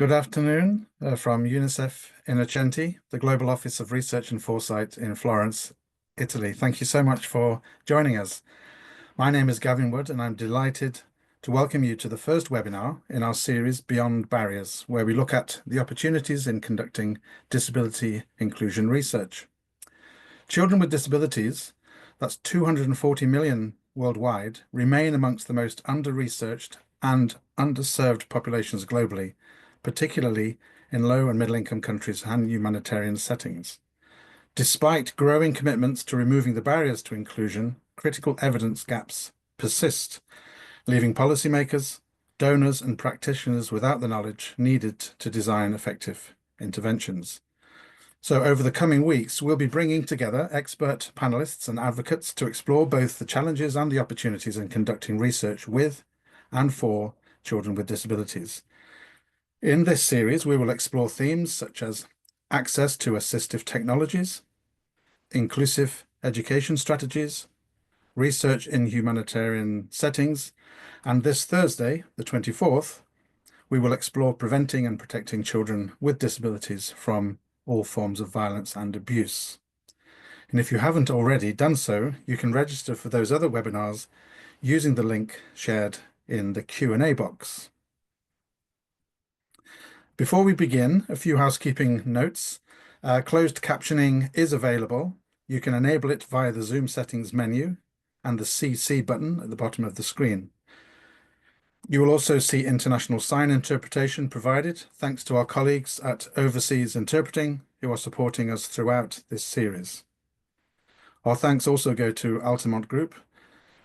Good afternoon from UNICEF in Accenti, the Global Office of Research and Foresight in Florence, Italy. Thank you so much for joining us. My name is Gavin Wood, and I'm delighted to welcome you to the first webinar in our series Beyond Barriers, where we look at the opportunities in conducting disability inclusion research. Children with disabilities, that's 240 million worldwide, remain amongst the most under-researched and underserved populations globally, particularly in low and middle-income countries and humanitarian settings. Despite growing commitments to removing the barriers to inclusion, critical evidence gaps persist, leaving policymakers, donors, and practitioners without the knowledge needed to design effective interventions. So over the coming weeks, we'll be bringing together expert panelists and advocates to explore both the challenges and the opportunities in conducting research with and for children with disabilities. In this series, we will explore themes such as access to assistive technologies, inclusive education strategies, research in humanitarian settings, and this Thursday, the 24th, we will explore preventing and protecting children with disabilities from all forms of violence and abuse. And if you haven't already done so, you can register for those other webinars using the link shared in the Q&A box. Before we begin, a few housekeeping notes. Closed captioning is available. You can enable it via the Zoom settings menu and the CC button at the bottom of the screen. You will also see international sign interpretation provided, thanks to our colleagues at Overseas Interpreting, who are supporting us throughout this series. Our thanks also go to Altamont Group,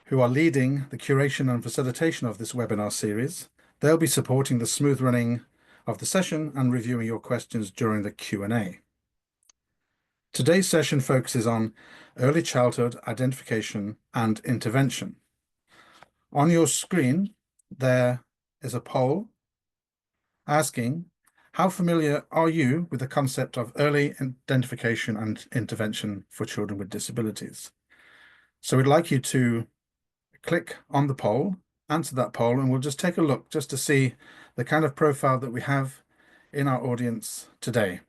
who are leading the curation and facilitation of this webinar series. They'll be supporting the smooth running of the session and reviewing your questions during the Q&A. Today's session focuses on early childhood identification and intervention. On your screen, there is a poll asking, how familiar are you with the concept of early identification and intervention for children with disabilities? So we'd like you to click on the poll, answer that poll, and we'll just take a look just to see the kind of profile that we have in our audience today.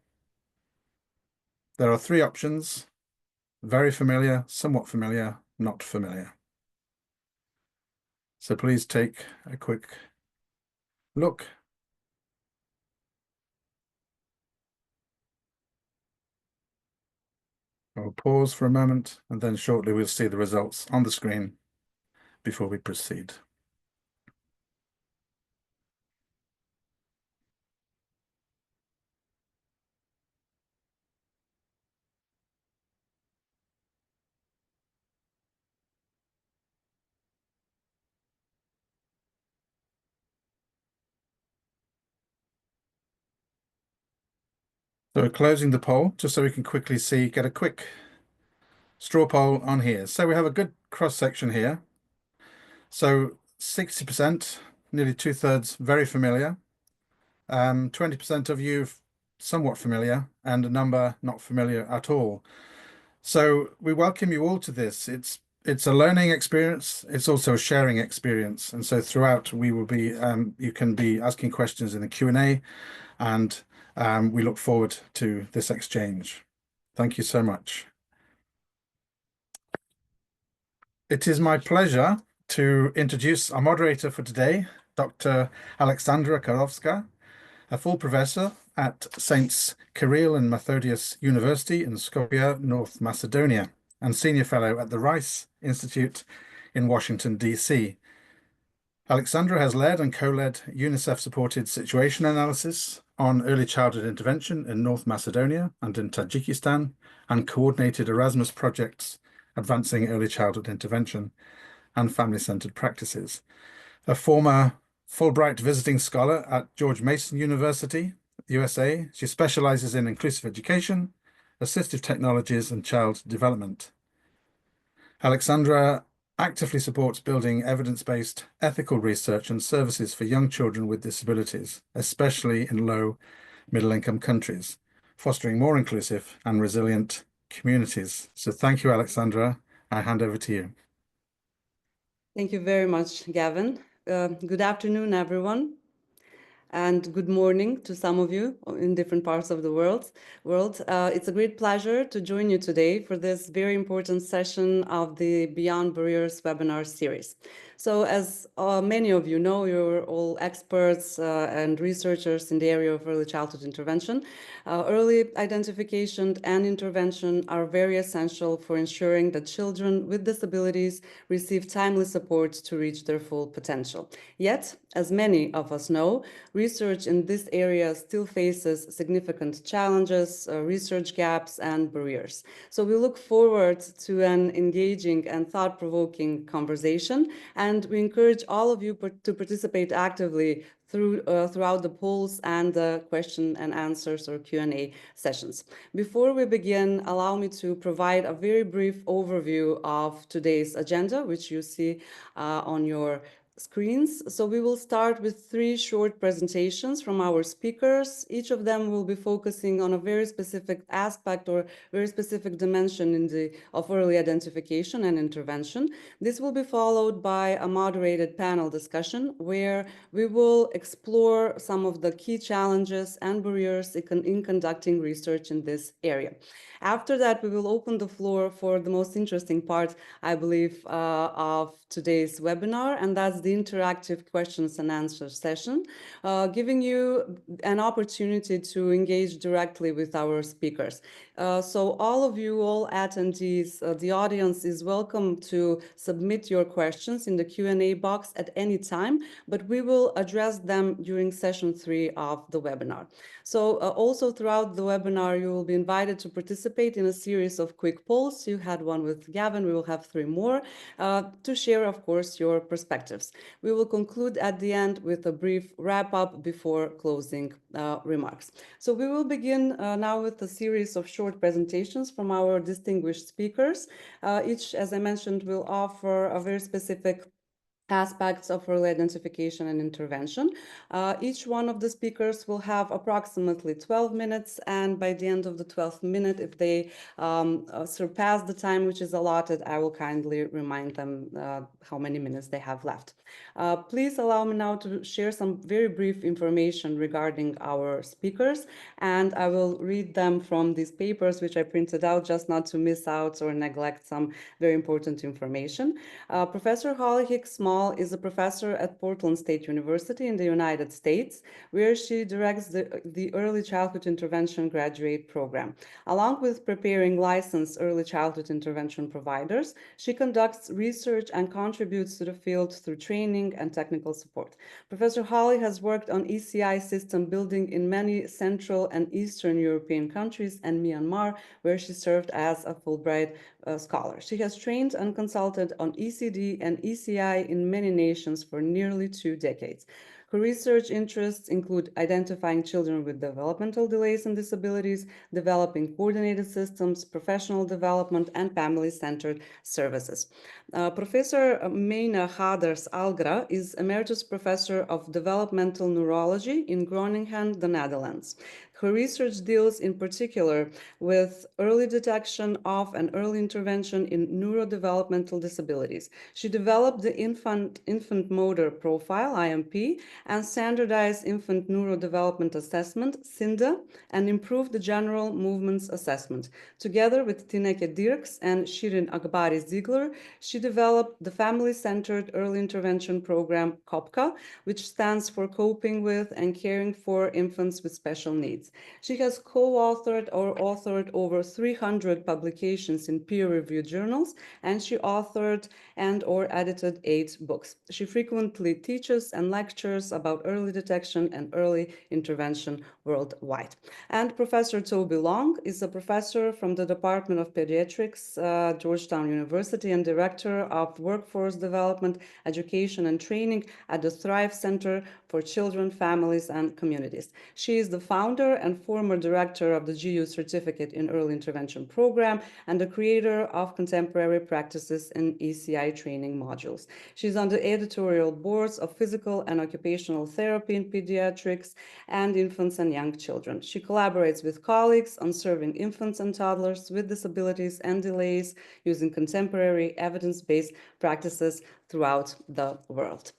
There are three options: very familiar, somewhat familiar, not familiar. So please take a quick look. I'll pause for a moment, and then shortly we'll see the results on the screen before we proceed. So we're closing the poll just so we can quickly see, get a quick straw poll on here. So we have a good cross section here. So 60%, nearly 2/3, very familiar. 20% of you somewhat familiar, and a number not familiar at all. So we welcome you all to this. It's a learning experience. It's also a sharing experience. And so throughout, we will be you can be asking questions in the Q&A, and we look forward to this exchange. Thank you so much. It is my pleasure to introduce our moderator for today, Dr. Alexandra Karowska, a full professor at Saints Kirill and Methodius University in Skopje, North Macedonia, and senior fellow at the Rice Institute in Washington, D.C. Alexandra has led and co-led UNICEF-supported situation analysis on early childhood intervention in North Macedonia and in Tajikistan, and coordinated Erasmus projects advancing early childhood intervention and family-centered practices. A former Fulbright visiting scholar at George Mason University, USA, she specializes in inclusive education, assistive technologies, and child development. Alexandra actively supports building evidence-based ethical research and services for young children with disabilities, especially in low middle-income countries, fostering more inclusive and resilient communities. So thank you, Alexandra. I hand over to you. Thank you very much, Gavin. Good afternoon, everyone. and good morning to some of you in different parts of the world. It's a great pleasure to join you today for this very important session of the Beyond Barriers webinar series. So as many of you know, you're all experts and researchers in the area of early childhood intervention. Early identification and intervention are very essential for ensuring that children with disabilities receive timely support to reach their full potential. Yet, as many of us know, research in this area still faces significant challenges, research gaps, and barriers. So we look forward to an engaging and thought-provoking conversation, and we encourage all of you to participate actively throughout the polls and the question and answers or Q&A sessions. Before we begin, allow me to provide a very brief overview of today's agenda, which you see on your screens. So we will start with 3 short presentations from our speakers. Each of them will be focusing on a very specific aspect or very specific dimension of early identification and intervention. This will be followed by a moderated panel discussion where we will explore some of the key challenges and barriers in conducting research in this area. After that, we will open the floor for the most interesting part, I believe, of today's webinar, and that's the interactive questions and answers session, giving you an opportunity to engage directly with our speakers. So all of you, all attendees, the audience is welcome to submit your questions in the Q&A box at any time, but we will address them during session 3 of the webinar. So also throughout the webinar, you will be invited to participate in a series of quick polls. You had one with Gavin, we will have 3 more to share, of course, your perspectives. We will conclude at the end with a brief wrap up before closing remarks. So we will begin now with a series of short presentations from our distinguished speakers. Each, as I mentioned, will offer a very specific aspects of early identification and intervention. Each one of the speakers will have approximately 12 minutes, and by the end of the 12th minute, if they surpass the time which is allotted, I will kindly remind them how many minutes they have left. Please allow me now to share some very brief information regarding our speakers, and I will read them from these papers which I printed out just not to miss out or neglect some very important information. Professor Holly Hicks-Small is a professor at Portland State University in the United States, where she directs the Early Childhood Intervention Graduate Program. Along with preparing licensed early childhood intervention providers, she conducts research and contributes to the field through training and technical support. Professor Holly has worked on ECI system building in many Central and Eastern European countries and Myanmar, where she served as a Fulbright scholar. She has trained and consulted on ECD and ECI in many nations for nearly 2 decades. Her research interests include identifying children with developmental delays and disabilities, developing coordinated systems, professional development, and family-centered services. Professor Meina Haders-Algra is Emeritus Professor of Developmental Neurology in Groningen, the Netherlands. Her research deals in particular with early detection of and early intervention in neurodevelopmental disabilities. She developed the Infant Motor Profile, IMP, and Standardized Infant Neurodevelopment Assessment, SINDA, and improved the General Movements Assessment. Together with Tineke Dirks and Shirin Akbari-Ziegler, she developed the Family-Centered Early Intervention Program, COPCA, which stands for Coping with and Caring for Infants with Special Needs. She has co-authored or authored over 300 publications in peer-reviewed journals, and she authored and or edited 8 books. She frequently teaches and lectures about early detection and early intervention worldwide. And Professor Toby Long is a professor from the Department of Pediatrics, Georgetown University, and Director of Workforce Development, Education and Training at the Thrive Center for Children, Families, and Communities. She is the founder and former director of the GU Certificate in Early Intervention Program and the creator of contemporary practices in ECI training modules. She's on the editorial boards of Physical and Occupational Therapy in Pediatrics and Infants and Young Children. She collaborates with colleagues on serving infants and toddlers with disabilities and delays using contemporary evidence-based practices throughout the world.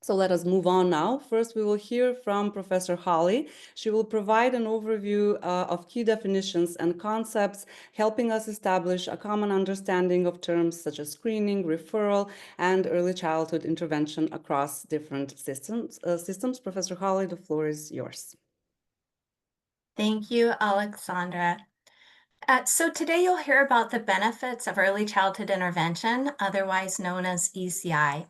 So let us move on now. First, we will hear from Professor Holly. She will provide an overview of key definitions and concepts, helping us establish a common understanding of terms such as screening, referral, and early childhood intervention across different systems. Professor Holly, the floor is yours. Thank you, Alexandra. So today you'll hear about the benefits of early childhood intervention, otherwise known as ECI.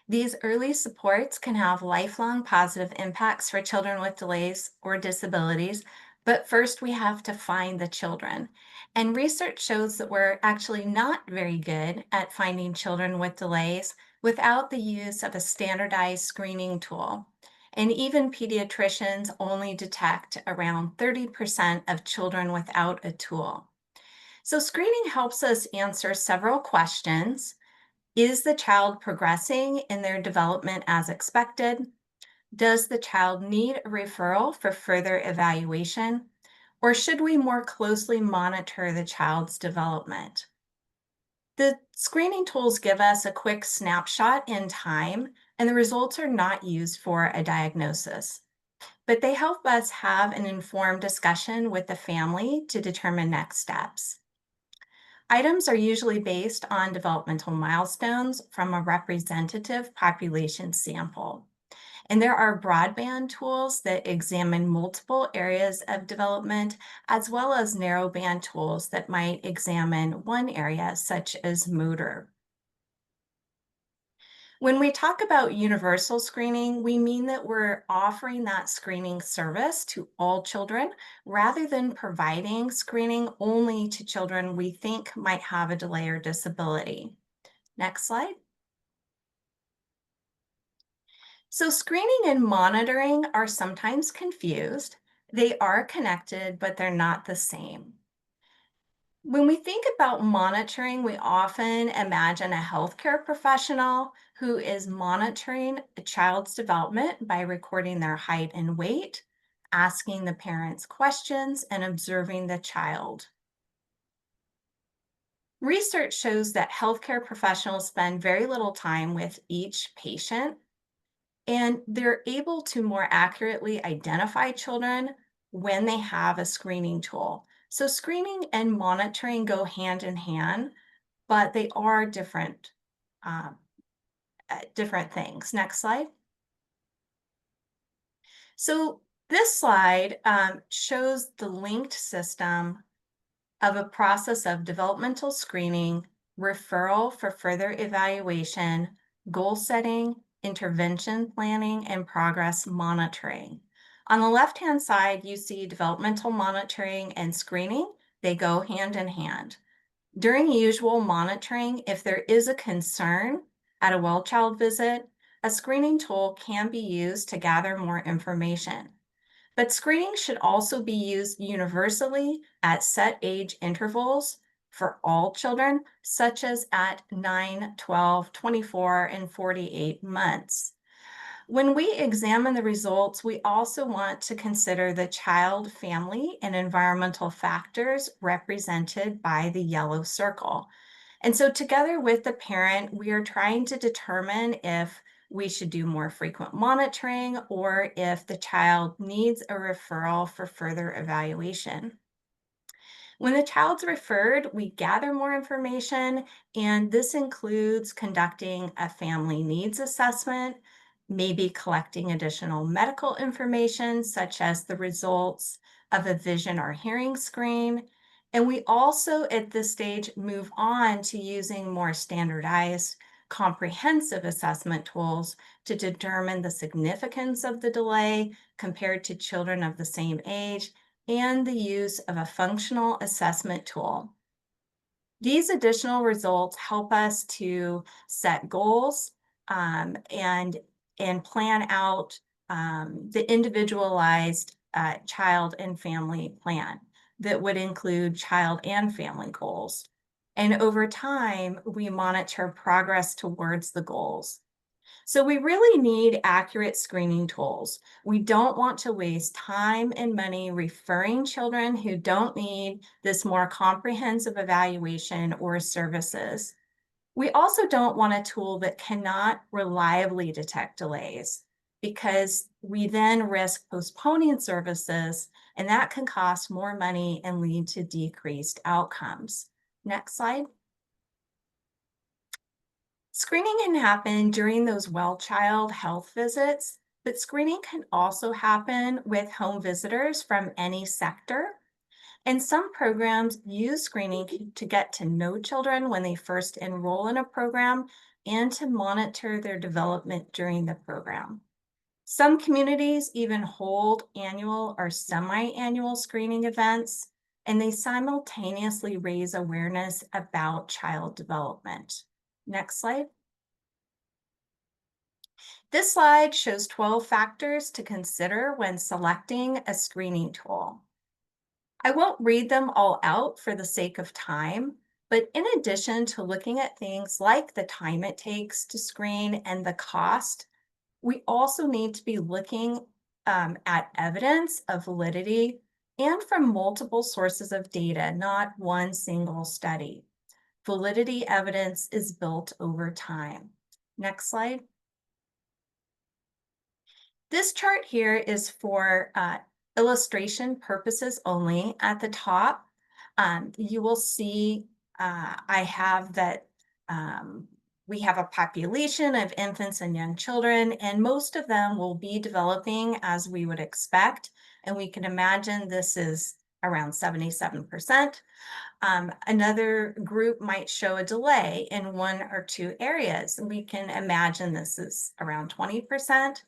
These early supports can have lifelong positive impacts for children with delays or disabilities, but first we have to find the children. And research shows that we're actually not very good at finding children with delays without the use of a standardized screening tool. And even pediatricians only detect around 30% of children without a tool. So screening helps us answer several questions. Is the child progressing in their development as expected? Does the child need a referral for further evaluation? Or should we more closely monitor the child's development? The screening tools give us a quick snapshot in time, and the results are not used for a diagnosis, but they help us have an informed discussion with the family to determine next steps. Items are usually based on developmental milestones from a representative population sample. And there are broadband tools that examine multiple areas of development, as well as narrowband tools that might examine one area, such as motor. When we talk about universal screening, we mean that we're offering that screening service to all children rather than providing screening only to children we think might have a delay or disability. Next slide. So screening and monitoring are sometimes confused. They are connected, but they're not the same. When we think about monitoring, we often imagine a healthcare professional who is monitoring a child's development by recording their height and weight, asking the parents questions, and observing the child. Research shows that healthcare professionals spend very little time with each patient, and they're able to more accurately identify children when they have a screening tool. So screening and monitoring go hand in hand, but they are different, uh, different things. Next slide. So this slide shows the linked system of a process of developmental screening, referral for further evaluation, goal setting, intervention planning, and progress monitoring. On the left-hand side, you see developmental monitoring and screening. They go hand in hand. During usual monitoring, if there is a concern at a well-child visit, a screening tool can be used to gather more information. But screening should also be used universally at set age intervals for all children, such as at 9, 12, 24, and 48 months. When we examine the results, we also want to consider the child, family, and environmental factors represented by the yellow circle. And so together with the parent, we are trying to determine if we should do more frequent monitoring or if the child needs a referral for further evaluation. When the child's referred, we gather more information, and this includes conducting a family needs assessment, maybe collecting additional medical information, such as the results of a vision or hearing screen. And we also, at this stage, move on to using more standardized, comprehensive assessment tools to determine the significance of the delay compared to children of the same age, and the use of a functional assessment tool. These additional results help us to set goals and plan out the individualized child and family plan that would include child and family goals. And over time, we monitor progress towards the goals. So we really need accurate screening tools. We don't want to waste time and money referring children who don't need this more comprehensive evaluation or services. We also don't want a tool that cannot reliably detect delays, because we then risk postponing services, and that can cost more money and lead to decreased outcomes. Next slide. Screening can happen during those well-child health visits, but screening can also happen with home visitors from any sector. And some programs use screening to get to know children when they first enroll in a program and to monitor their development during the program. Some communities even hold annual or semi-annual screening events, and they simultaneously raise awareness about child development. Next slide. This slide shows 12 factors to consider when selecting a screening tool. I won't read them all out for the sake of time, but in addition to looking at things like the time it takes to screen and the cost, we also need to be looking at evidence of validity and from multiple sources of data, not one single study. Validity evidence is built over time. Next slide. This chart here is for illustration purposes only. At the top, you will see I have that we have a population of infants and young children, and most of them will be developing as we would expect. And we can imagine this is around 77%. Another group might show a delay in one or two areas. We can imagine this is around 20%.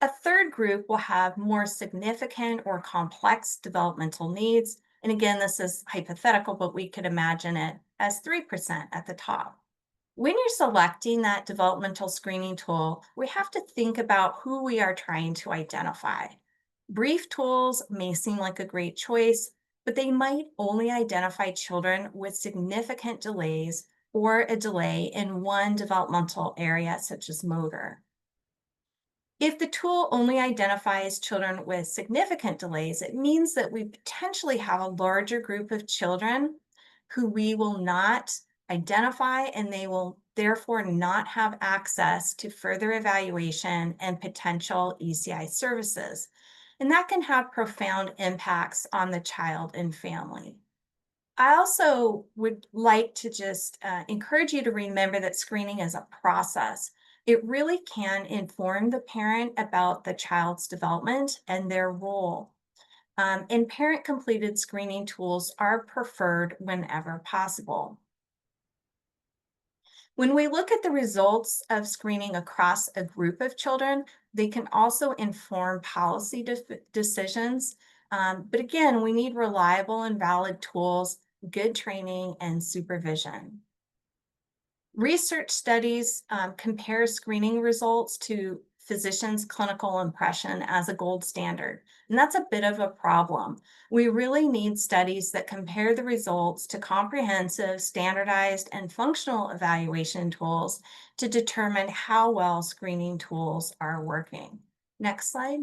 A third group will have more significant or complex developmental needs. And again, this is hypothetical, but we could imagine it as 3% at the top. When you're selecting that developmental screening tool, we have to think about who we are trying to identify. Brief tools may seem like a great choice, but they might only identify children with significant delays or a delay in one developmental area, such as motor. If the tool only identifies children with significant delays, it means that we potentially have a larger group of children who we will not identify, and they will therefore not have access to further evaluation and potential ECI services. And that can have profound impacts on the child and family. I also would like to just encourage you to remember that screening is a process. It really can inform the parent about the child's development and their role. And parent-completed screening tools are preferred whenever possible. When we look at the results of screening across a group of children, they can also inform policy decisions. But again, we need reliable and valid tools, good training, and supervision. Research studies compare screening results to physicians' clinical impression as a gold standard, and that's a bit of a problem. We really need studies that compare the results to comprehensive, standardized, and functional evaluation tools to determine how well screening tools are working. Next slide.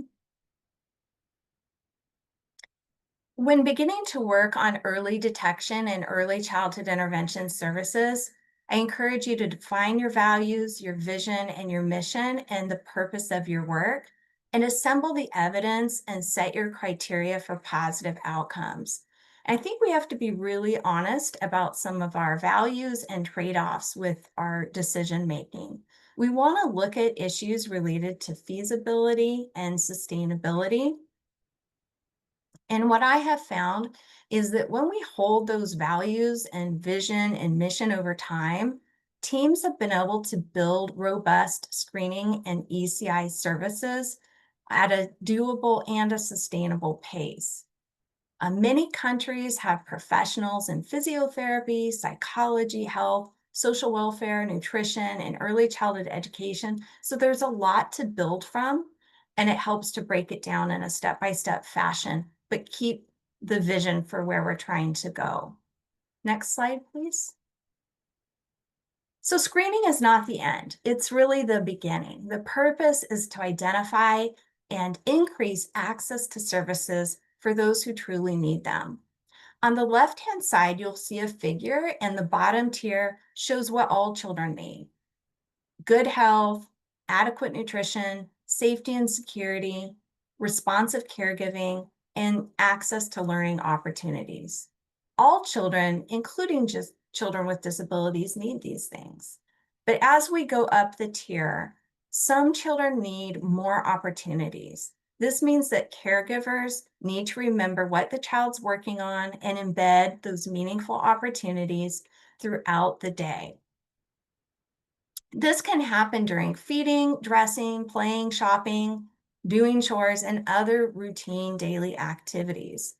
When beginning to work on early detection and early childhood intervention services, I encourage you to define your values, your vision, and your mission and the purpose of your work, and assemble the evidence and set your criteria for positive outcomes. I think we have to be really honest about some of our values and trade-offs with our decision making. We want to look at issues related to feasibility and sustainability. And what I have found is that when we hold those values and vision and mission over time, teams have been able to build robust screening and ECI services at a doable and a sustainable pace. Many countries have professionals in physiotherapy, psychology, health, social welfare, nutrition, and early childhood education. So there's a lot to build from, and it helps to break it down in a step-by-step fashion, but keep the vision for where we're trying to go. Next slide, please. So screening is not the end. It's really the beginning. The purpose is to identify and increase access to services for those who truly need them. On the left-hand side, you'll see a figure, and the bottom tier shows what all children need: good health, adequate nutrition, safety and security, responsive caregiving, and access to learning opportunities. All children, including just children with disabilities, need these things. But as we go up the tier, some children need more opportunities. This means that caregivers need to remember what the child's working on and embed those meaningful opportunities throughout the day. This can happen during feeding, dressing, playing, shopping, doing chores, and other routine daily activities.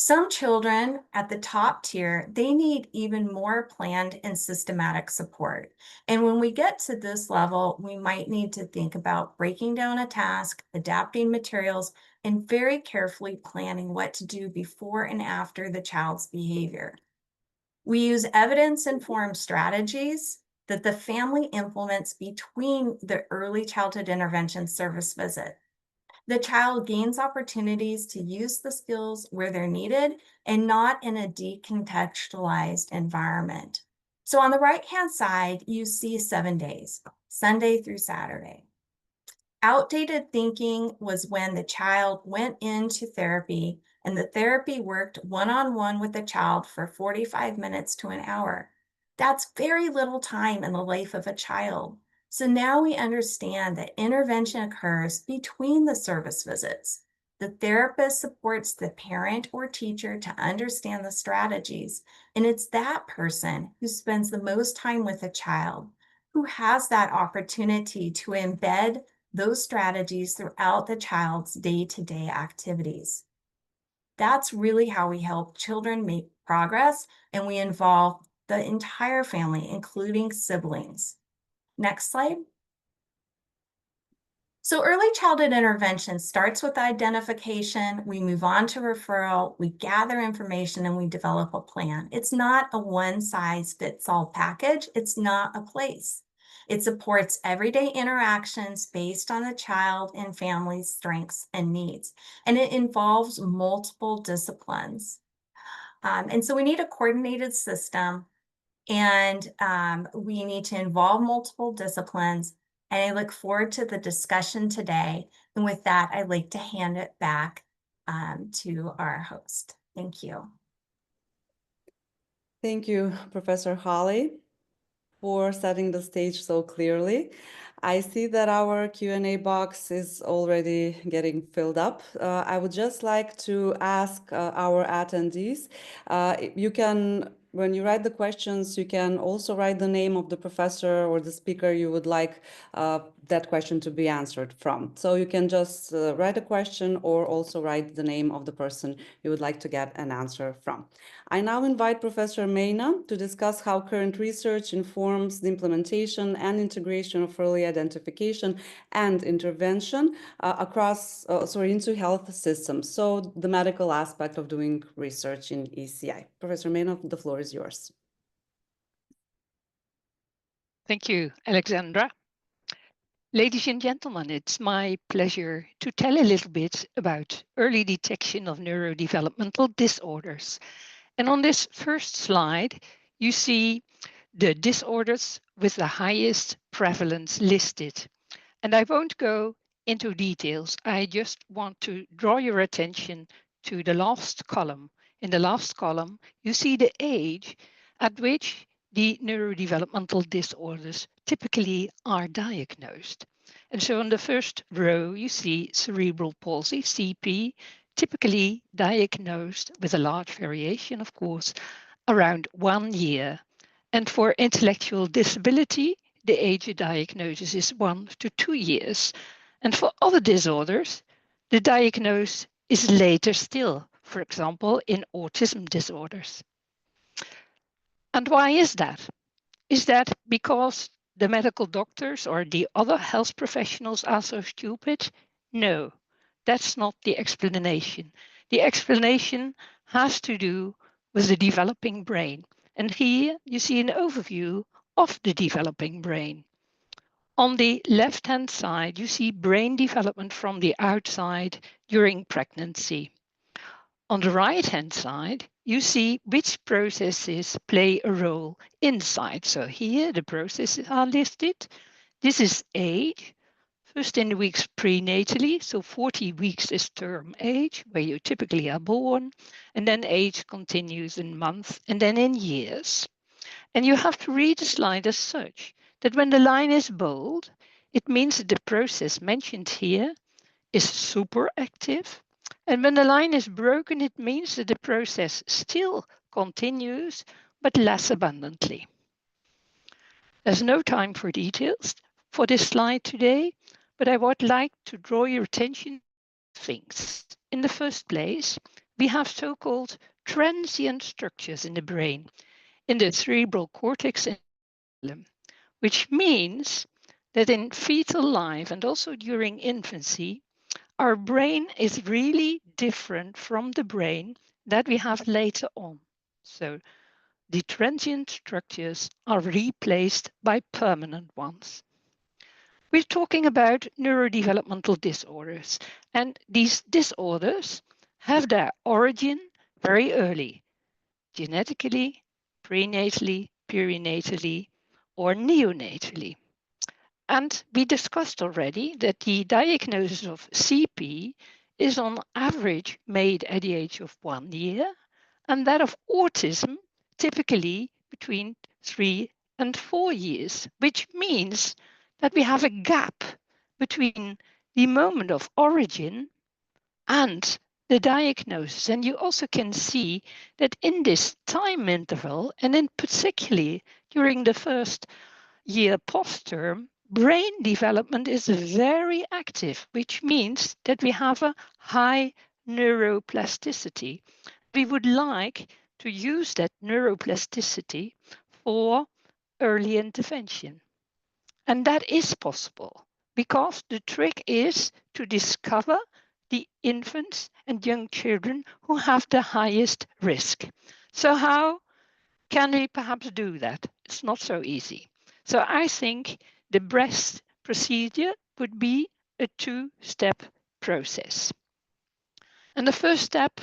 Some children at the top tier, they need even more planned and systematic support. And when we get to this level, we might need to think about breaking down a task, adapting materials, and very carefully planning what to do before and after the child's behavior. We use evidence-informed strategies that the family implements between the early childhood intervention service visit. The child gains opportunities to use the skills where they're needed and not in a decontextualized environment. So on the right-hand side, you see 7 days, Sunday through Saturday. Outdated thinking was when the child went into therapy and the therapy worked one-on-one with the child for 45 minutes to an hour. That's very little time in the life of a child. So now we understand that intervention occurs between the service visits. The therapist supports the parent or teacher to understand the strategies, and it's that person who spends the most time with a child, who has that opportunity to embed those strategies throughout the child's day-to-day activities. That's really how we help children make progress, and we involve the entire family, including siblings. Next slide. So early childhood intervention starts with identification, we move on to referral, we gather information, and we develop a plan. It's not a one-size-fits-all package. It's not a place. It supports everyday interactions based on the child and family's strengths and needs, and it involves multiple disciplines. And so we need a coordinated system, and we need to involve multiple disciplines. And I look forward to the discussion today. And with that, I'd like to hand it back to our host. Thank you. Thank you, Professor Holly, for setting the stage so clearly. I see that our Q&A box is already getting filled up. I would just like to ask our attendees, you can, when you write the questions, you can also write the name of the professor or the speaker you would like that question to be answered from. So you can just write a question or also write the name of the person you would like to get an answer from. I now invite Professor Mena to discuss how current research informs the implementation and integration of early identification and intervention into health systems. So the medical aspect of doing research in ECI. Professor Mena, the floor is yours. Thank you, Alexandra. Ladies and gentlemen, it's my pleasure to tell a little bit about early detection of neurodevelopmental disorders. And on this first slide, you see the disorders with the highest prevalence listed. And I won't go into details. I just want to draw your attention to the last column. In the last column, you see the age at which the neurodevelopmental disorders typically are diagnosed. And so on the first row, you see cerebral palsy, CP, typically diagnosed with a large variation, of course, around 1 year. And for intellectual disability, the age of diagnosis is 1 to 2 years. And for other disorders, the diagnosis is later still, for example, in autism disorders. And why is that? Is that because the medical doctors or the other health professionals are so stupid? No, that's not the explanation. The explanation has to do with the developing brain. And here you see an overview of the developing brain. On the left-hand side, you see brain development from the outside during pregnancy. On the right-hand side, you see which processes play a role inside. So here the processes are listed. This is age. First in the weeks prenatally, so 40 weeks is term age, where you typically are born, and then age continues in months and then in years. And you have to read the slide as such that when the line is bold, it means that the process mentioned here is super active. And when the line is broken, it means that the process still continues, but less abundantly. There's no time for details for this slide today, but I would like to draw your attention to things. In the first place, we have so-called transient structures in the brain, in the cerebral cortex and cerebellum, which means that in fetal life and also during infancy, our brain is really different from the brain that we have later on. So the transient structures are replaced by permanent ones. We're talking about neurodevelopmental disorders, and these disorders have their origin very early, genetically, prenatally, perinatally, or neonatally. And we discussed already that the diagnosis of CP is on average made at the age of 1 year, and that of autism typically between 3 and 4 years, which means that we have a gap between the moment of origin and the diagnosis. And you also can see that in this time interval, and in particularly during the first year post-term, brain development is very active, which means that we have a high neuroplasticity. We would like to use that neuroplasticity for early intervention. And that is possible because the trick is to discover the infants and young children who have the highest risk. So how can we perhaps do that? It's not so easy. So I think the breast procedure would be a two-step process. And the first step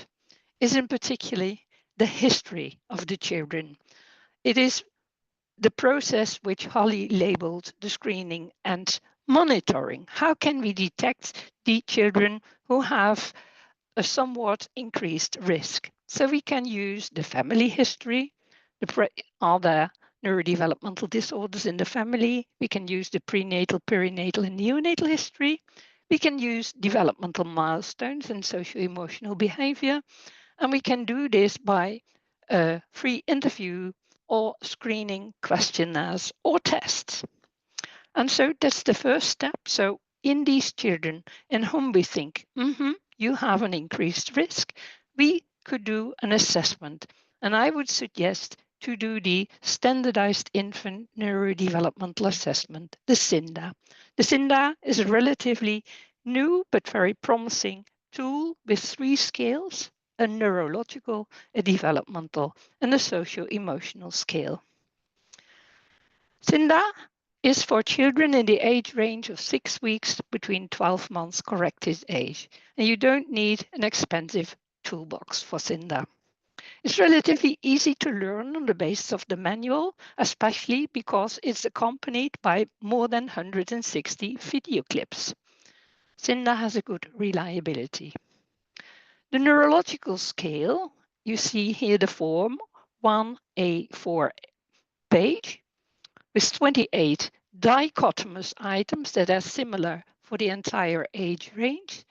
is in particular the history of the children. It is the process which Holly labeled the screening and monitoring. How can we detect the children who have a somewhat increased risk? So we can use the family history, all the neurodevelopmental disorders in the family. We can use the prenatal, perinatal, and neonatal history. We can use developmental milestones and socio-emotional behavior. And we can do this by a free interview or screening questionnaires or tests. And so that's the first step. So in these children in whom we think, you have an increased risk, we could do an assessment. And I would suggest to do the standardized infant neurodevelopmental assessment, the SINDA. The SINDA is a relatively new but very promising tool with 3 scales: a neurological, a developmental, and a socio-emotional scale. SINDA is for children in the age range of 6 weeks between 12 months corrected age. And you don't need an expensive toolbox for SINDA. It's relatively easy to learn on the basis of the manual, especially because it's accompanied by more than 160 video clips. SINDA has a good reliability. The neurological scale, you see here the form 1A4 page with 28 dichotomous items that are similar for the entire age range.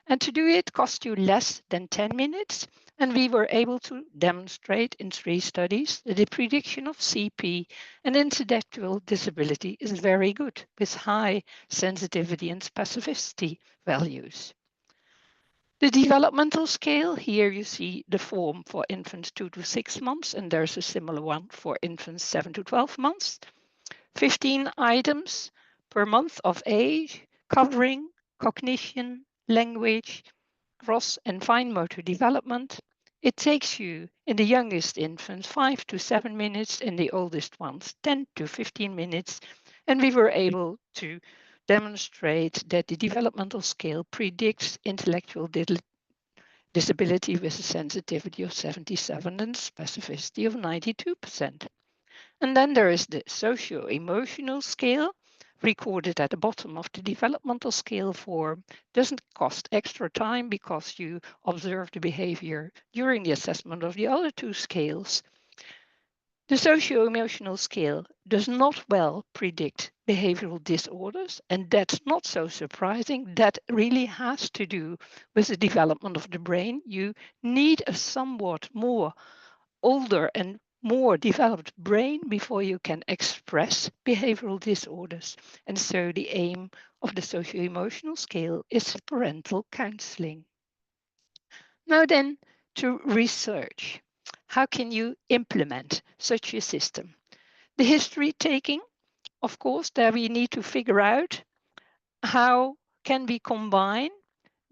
And to do it cost you less than 10 minutes. And we were able to demonstrate in 3 studies that the prediction of CP and intellectual disability is very good with high sensitivity and specificity values. The developmental scale, here you see the form for infants 2 to 6 months, and there's a similar one for infants 7 to 12 months. 15 items per month of age, covering cognition, language, gross and fine motor development. It takes you, in the youngest infants, 5 to 7 minutes, in the oldest ones, 10 to 15 minutes. And we were able to demonstrate that the developmental scale predicts intellectual disability with a sensitivity of 77 and specificity of 92%. And then there is the socio-emotional scale, recorded at the bottom of the developmental scale form. Doesn't cost extra time because you observe the behavior during the assessment of the other two scales. The socio-emotional scale does not well predict behavioral disorders, and that's not so surprising. That really has to do with the development of the brain. You need a somewhat more older and more developed brain before you can express behavioral disorders. And so the aim of the socio-emotional scale is parental counseling. Now then, to research. How can you implement such a system? The history taking, of course, there we need to figure out how can we combine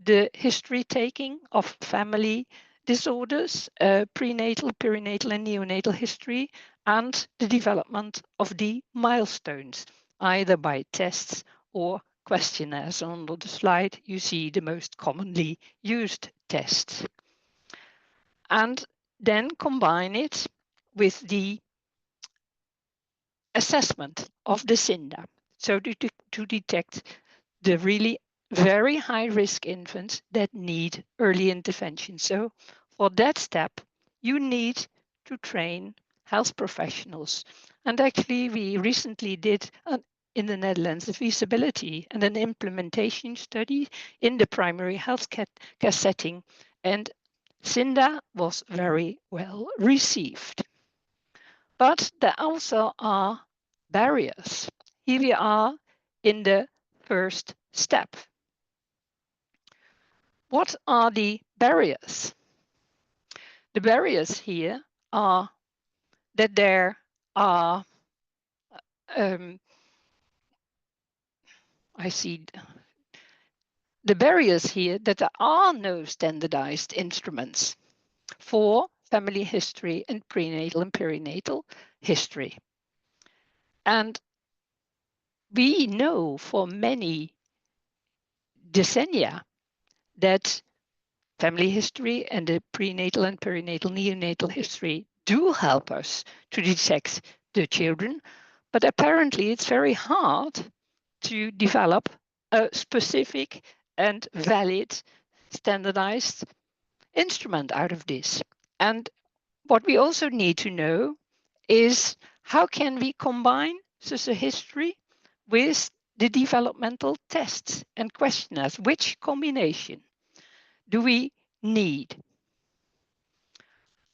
the history taking of family disorders, prenatal, perinatal, and neonatal history, and the development of the milestones, either by tests or questionnaires. On the slide, you see the most commonly used tests. And then combine it with the assessment of the SINDA, so to detect the really very high risk infants that need early intervention. So for that step, you need to train health professionals. And actually, we recently did in the Netherlands a feasibility and an implementation study in the primary health care setting. And SINDA was very well received. But there also are barriers. Here we are in the first step. What are the barriers? The barriers here are that there are, I see the barriers here that there are no standardized instruments for family history and prenatal and perinatal history. And we know for many decennia that family history and the prenatal and perinatal neonatal history do help us to detect the children, but apparently it's very hard to develop a specific and valid standardized instrument out of this. And what we also need to know is how can we combine such a history with the developmental tests and questionnaires? Which combination do we need?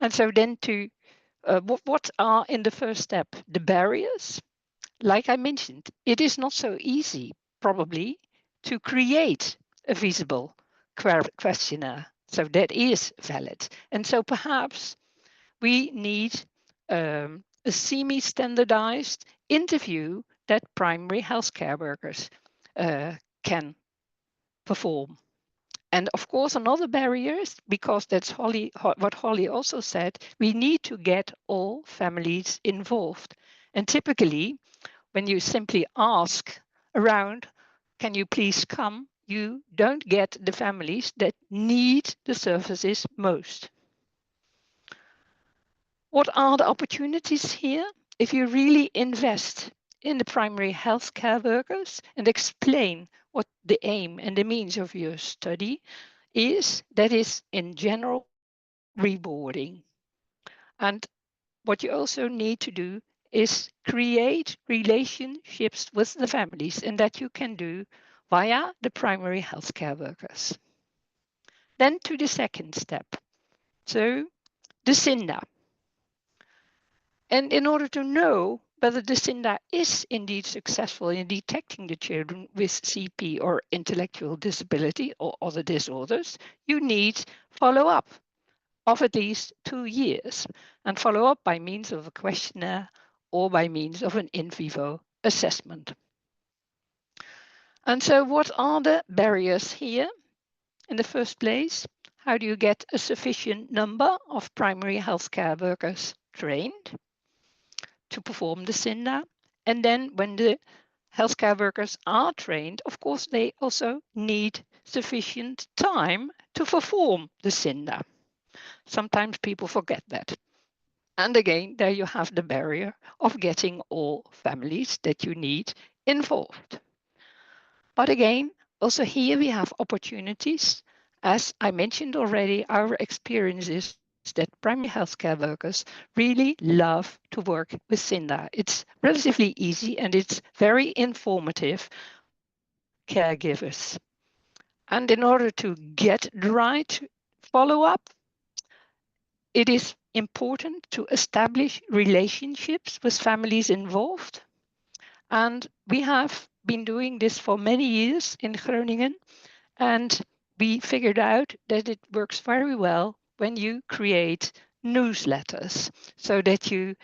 And so then to what are in the first step the barriers? Like I mentioned, it is not so easy probably to create a feasible questionnaire. So that is valid. And so perhaps we need a semi-standardized interview that primary healthcare workers can perform. And of course, another barrier is, because that's what Holly also said, we need to get all families involved. And typically, when you simply ask around, can you please come? You don't get the families that need the services most. What are the opportunities here? If you really invest in the primary healthcare workers and explain what the aim and the means of your study is, that is in general rewarding. And what you also need to do is create relationships with the families, and that you can do via the primary healthcare workers. Then to the second step. So the SINDA. And in order to know whether the SINDA is indeed successful in detecting the children with CP or intellectual disability or other disorders, you need follow-up of at least 2 years, and follow-up by means of a questionnaire or by means of an in vivo assessment. And so what are the barriers here? In the first place, how do you get a sufficient number of primary healthcare workers trained to perform the SINDA? And then when the healthcare workers are trained, of course, they also need sufficient time to to perform the CINDA. Sometimes people forget that. And again, there you have the barrier of getting all families that you need involved. But again, also here we have opportunities. As I mentioned already, our experience is that primary healthcare workers really love to work with CINDA. It's relatively easy and it's very informative for caregivers. And in order to get the right follow-up, it is important to establish relationships with families involved. And we have been doing this for many years in Groningen. And we figured out that it works very well when you create newsletters so that you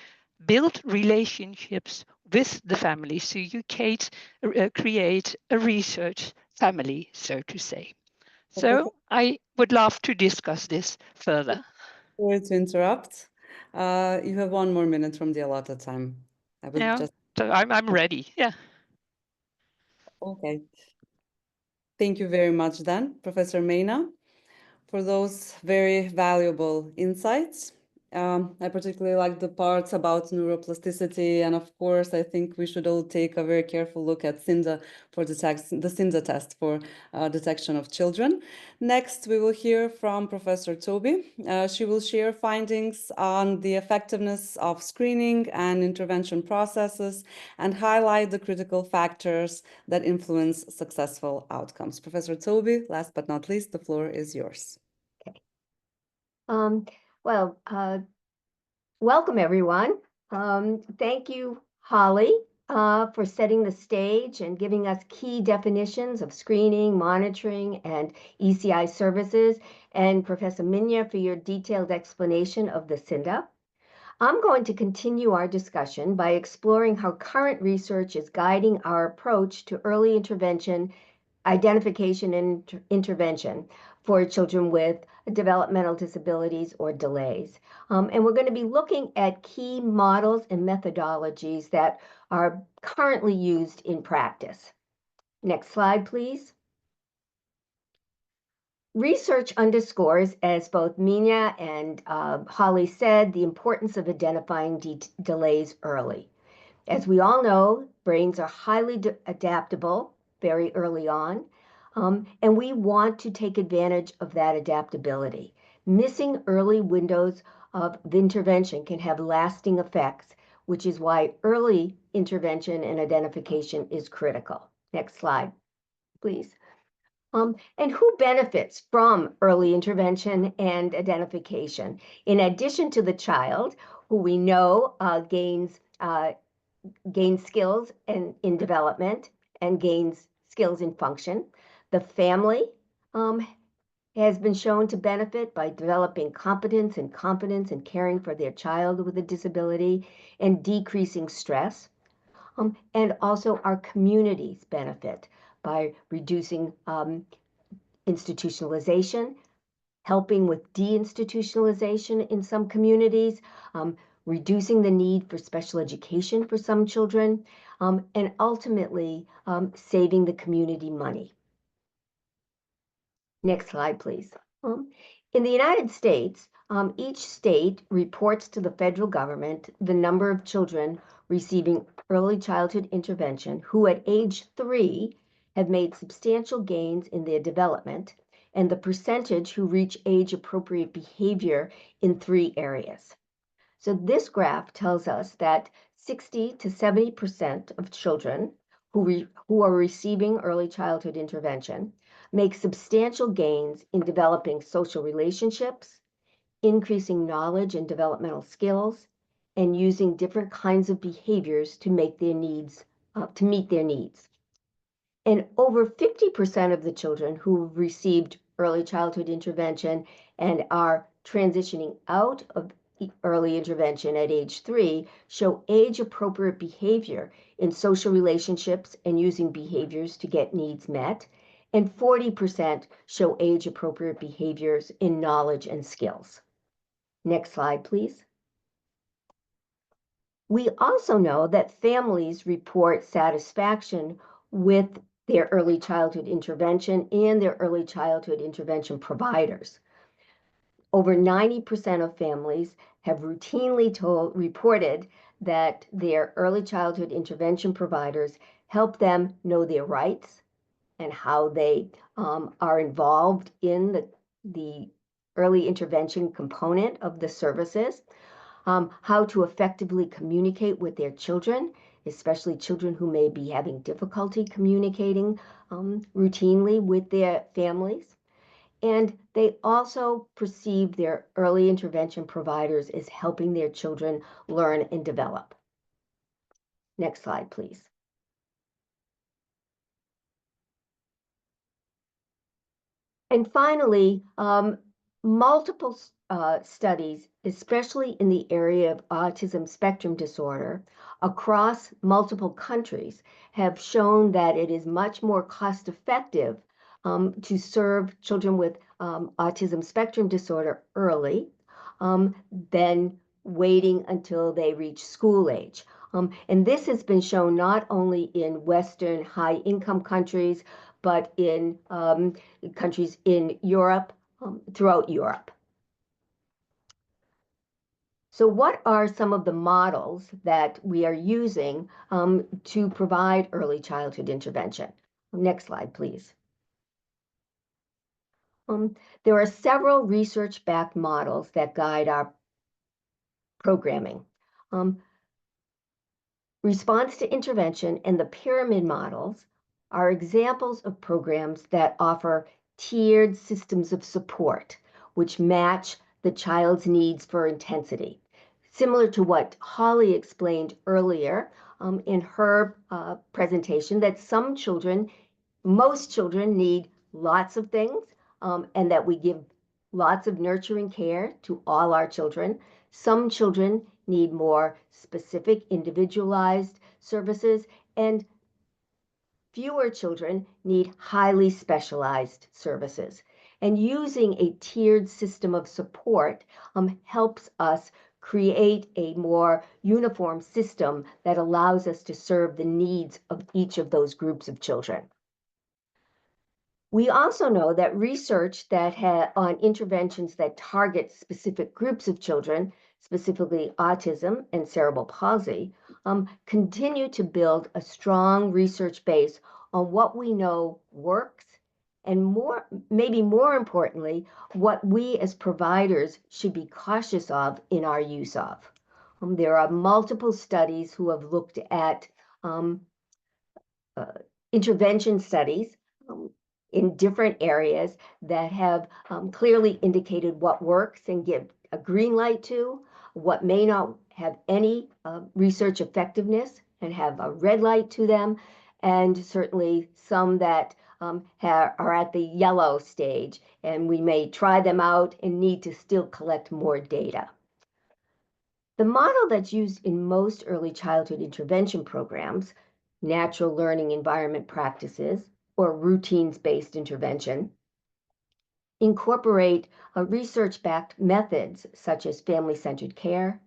build relationships with the family. So you create a research family, so to say. So I would love to discuss this further. Sorry to interrupt. You have 1 more minute from the allotted time. I would Yeah, just, so I'm ready. Yeah. okay. Thank you very much then, Professor Mena, for those very valuable insights. I particularly like the parts about neuroplasticity, and of course, I think we should all take a very careful look at CINDA for the CINDA test for detection of children. Next, we will hear from Professor Toby. She will share findings on the effectiveness of screening and intervention processes and highlight the critical factors that influence successful outcomes. Professor Toby, last but not least, the floor is yours. Well, welcome everyone. Thank you, Holly, for setting the stage and giving us key definitions of screening, monitoring, and ECI services, and Professor Minya for your detailed explanation of the CINDA. I'm going to continue our discussion by exploring how current research is guiding our approach to early intervention, identification, and intervention for children with developmental disabilities or delays. And we're going to be looking at key models and methodologies that are currently used in practice. Next slide, please. Research underscores, as both Minya and Holly said, the importance of identifying delays early. As we all know, brains are highly adaptable very early on, and we want to take advantage of that adaptability. Missing early windows of intervention can have lasting effects, which is why early intervention and identification is critical. Next slide, please. And who benefits from early intervention and identification? In addition to the child, who we know gains skills in development and gains skills in function. The family has been shown to benefit by developing competence and confidence in caring for their child with a disability and decreasing stress. And also our communities benefit by reducing institutionalization, helping with deinstitutionalization in some communities, reducing the need for special education for some children, and ultimately saving the community money. Next slide, please. In the United States, each state reports to the federal government the number of children receiving early childhood intervention who at age 3 have made substantial gains in their development, and the percentage who reach age-appropriate behavior in 3 areas. So this graph tells us that 60 to 70% of children who are receiving early childhood intervention make substantial gains in developing social relationships, increasing knowledge and developmental skills, and using different kinds of behaviors to meet their needs. And over 50% of the children who received early childhood intervention and are transitioning out of early intervention at age 3 show age-appropriate behavior in social relationships and using behaviors to get needs met, and 40% show age-appropriate behaviors in knowledge and skills. Next slide, please. We also know that families report satisfaction with their early childhood intervention and their early childhood intervention providers. Over 90% of families have routinely reported that their early childhood intervention providers help them know their rights and how they are involved in the early intervention component of the services, how to effectively communicate with their children, especially children who may be having difficulty communicating routinely with their families. And they also perceive their early intervention providers as helping their children learn and develop. Next slide, please. And finally, multiple studies, especially in the area of autism spectrum disorder, across multiple countries, have shown that it is much more cost effective to serve children with autism spectrum disorder early than waiting until they reach school age. And this has been shown not only in Western high-income countries, but in countries in Europe, throughout Europe. So what are some of the models that we are using to provide early childhood intervention? Next slide, please. There are several research-backed models that guide our programming. Response to intervention and the pyramid models are examples of programs that offer tiered systems of support, which match the child's needs for intensity. Similar to what Holly explained earlier in her presentation, that most children need lots of things, and that we give lots of nurturing care to all our children. Some children need more specific, individualized services, and fewer children need highly specialized services. And using a tiered system of support helps us create a more uniform system that allows us to serve the needs of each of those groups of children. We also know that research that on interventions that target specific groups of children, specifically autism and cerebral palsy, continue to build a strong research base on what we know works, and maybe more importantly, what we as providers should be cautious of in our use of. There are multiple studies who have looked at intervention studies in different areas that have clearly indicated what works and give a green light to, what may not have any research effectiveness and have a red light to them, and certainly some that are at the yellow stage, and we may try them out and need to still collect more data. The model that's used in most early childhood intervention programs, natural learning environment practices, or routines-based intervention, incorporate research-backed methods such as family-centered care,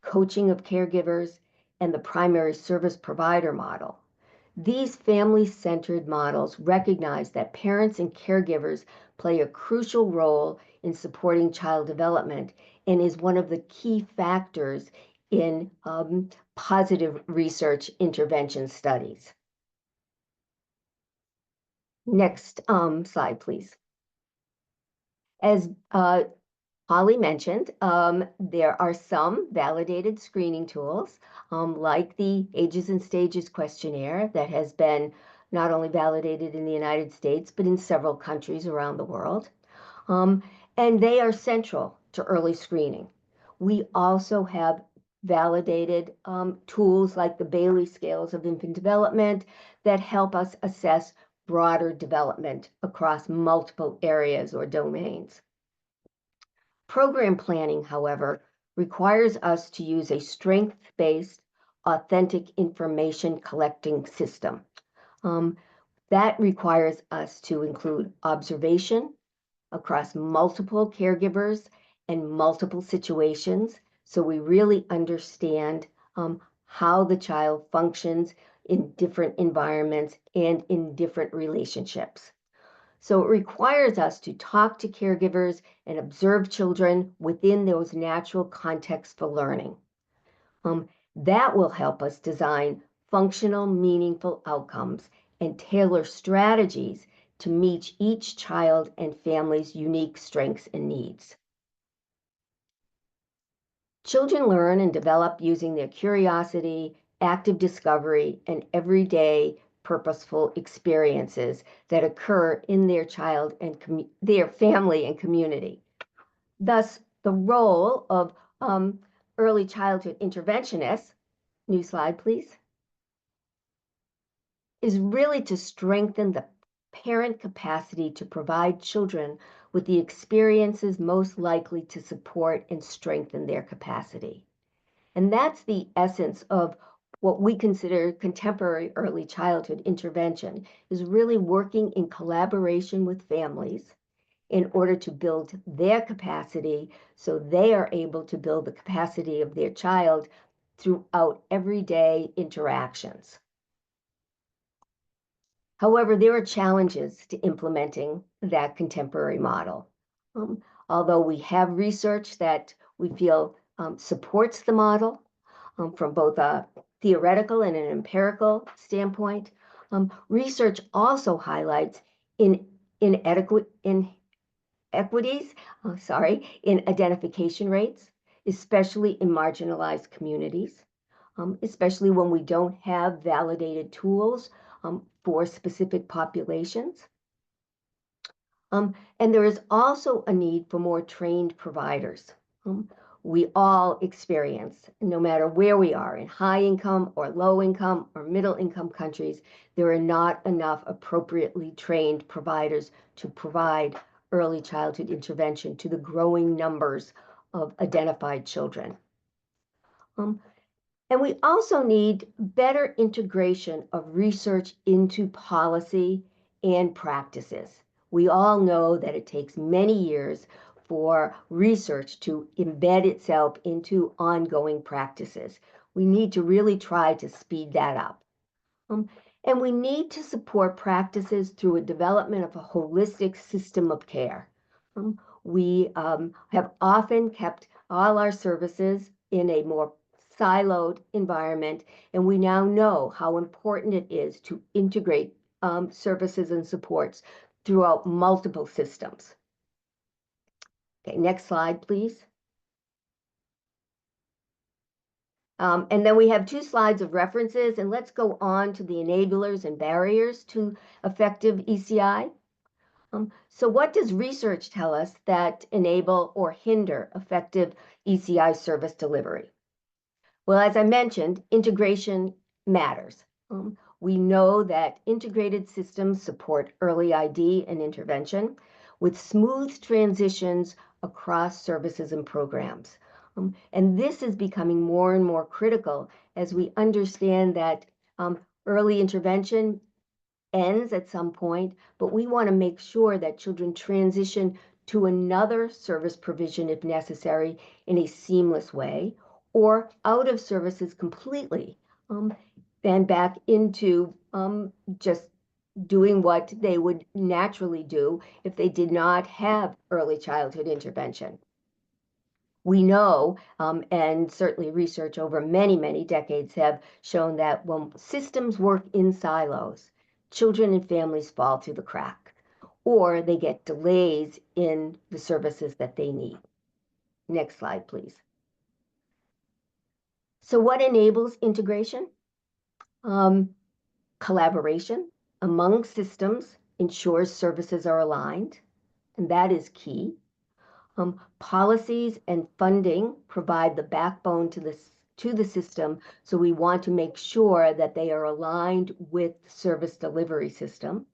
coaching of caregivers, and the primary service provider model. These family-centered models recognize that parents and caregivers play a crucial role in supporting child development and is one of the key factors in positive research intervention studies. Next slide, please. As Holly mentioned, there are some validated screening tools, like the Ages and Stages questionnaire that has been not only validated in the United States, but in several countries around the world. And they are central to early screening. We also have validated tools like the Bailey scales of infant development that help us assess broader development across multiple areas or domains. Program planning, however, requires us to use a strength-based, authentic information collecting system. That requires us to include observation across multiple caregivers and multiple situations, so we really understand how the child functions in different environments and in different relationships. So it requires us to talk to caregivers and observe children within those natural contexts for learning. That will help us design functional, meaningful outcomes and tailor strategies to meet each child and family's unique strengths and needs. Children learn and develop using their curiosity, active discovery, and everyday purposeful experiences that occur in their child and their family and community. Thus, the role of early childhood interventionists, new slide please, is really to strengthen the parent capacity to provide children with the experiences most likely to support and strengthen their capacity. And that's the essence of what we consider contemporary early childhood intervention, is really working in collaboration with families in order to build their capacity so they are able to build the capacity of their child throughout everyday interactions. However, there are challenges to implementing that contemporary model. Although we have research that we feel supports the model from both a theoretical and an empirical standpoint, research also highlights inequities in identification rates, especially in marginalized communities, especially when we don't have validated tools for specific populations. And there is also a need for more trained providers. We all experience, no matter where we are, in high income or low income or middle income countries, there are not enough appropriately trained providers to provide early childhood intervention to the growing numbers of identified children. And we also need better integration of research into policy and practices. We all know that it takes many years for research to embed itself into ongoing practices. We need to really try to speed that up. And we need to support practices through a development of a holistic system of care. We have often kept all our services in a more siloed environment, and we now know how important it is to integrate services and supports throughout multiple systems. Okay, next slide, please. And then we have 2 slides of references, and let's go on to the enablers and barriers to effective ECI. So what does research tell us that enable or hinder effective ECI service delivery? Well, as I mentioned, integration matters. We know that integrated systems support early ID and intervention with smooth transitions across services and programs. And this is becoming more and more critical as we understand that early intervention ends at some point, but we want to make sure that children transition to another service provision if necessary in a seamless way, or out of services completely, and back into just doing what they would naturally do if they did not have early childhood intervention. We know, and certainly research over many, many decades have shown that when systems work in silos, children and families fall through the crack, or they get delays in the services that they need. Next slide, please. So what enables integration? Collaboration among systems ensures services are aligned, and that is key. Policies and funding provide the backbone to the system, so we want to make sure that they are aligned with the service delivery system.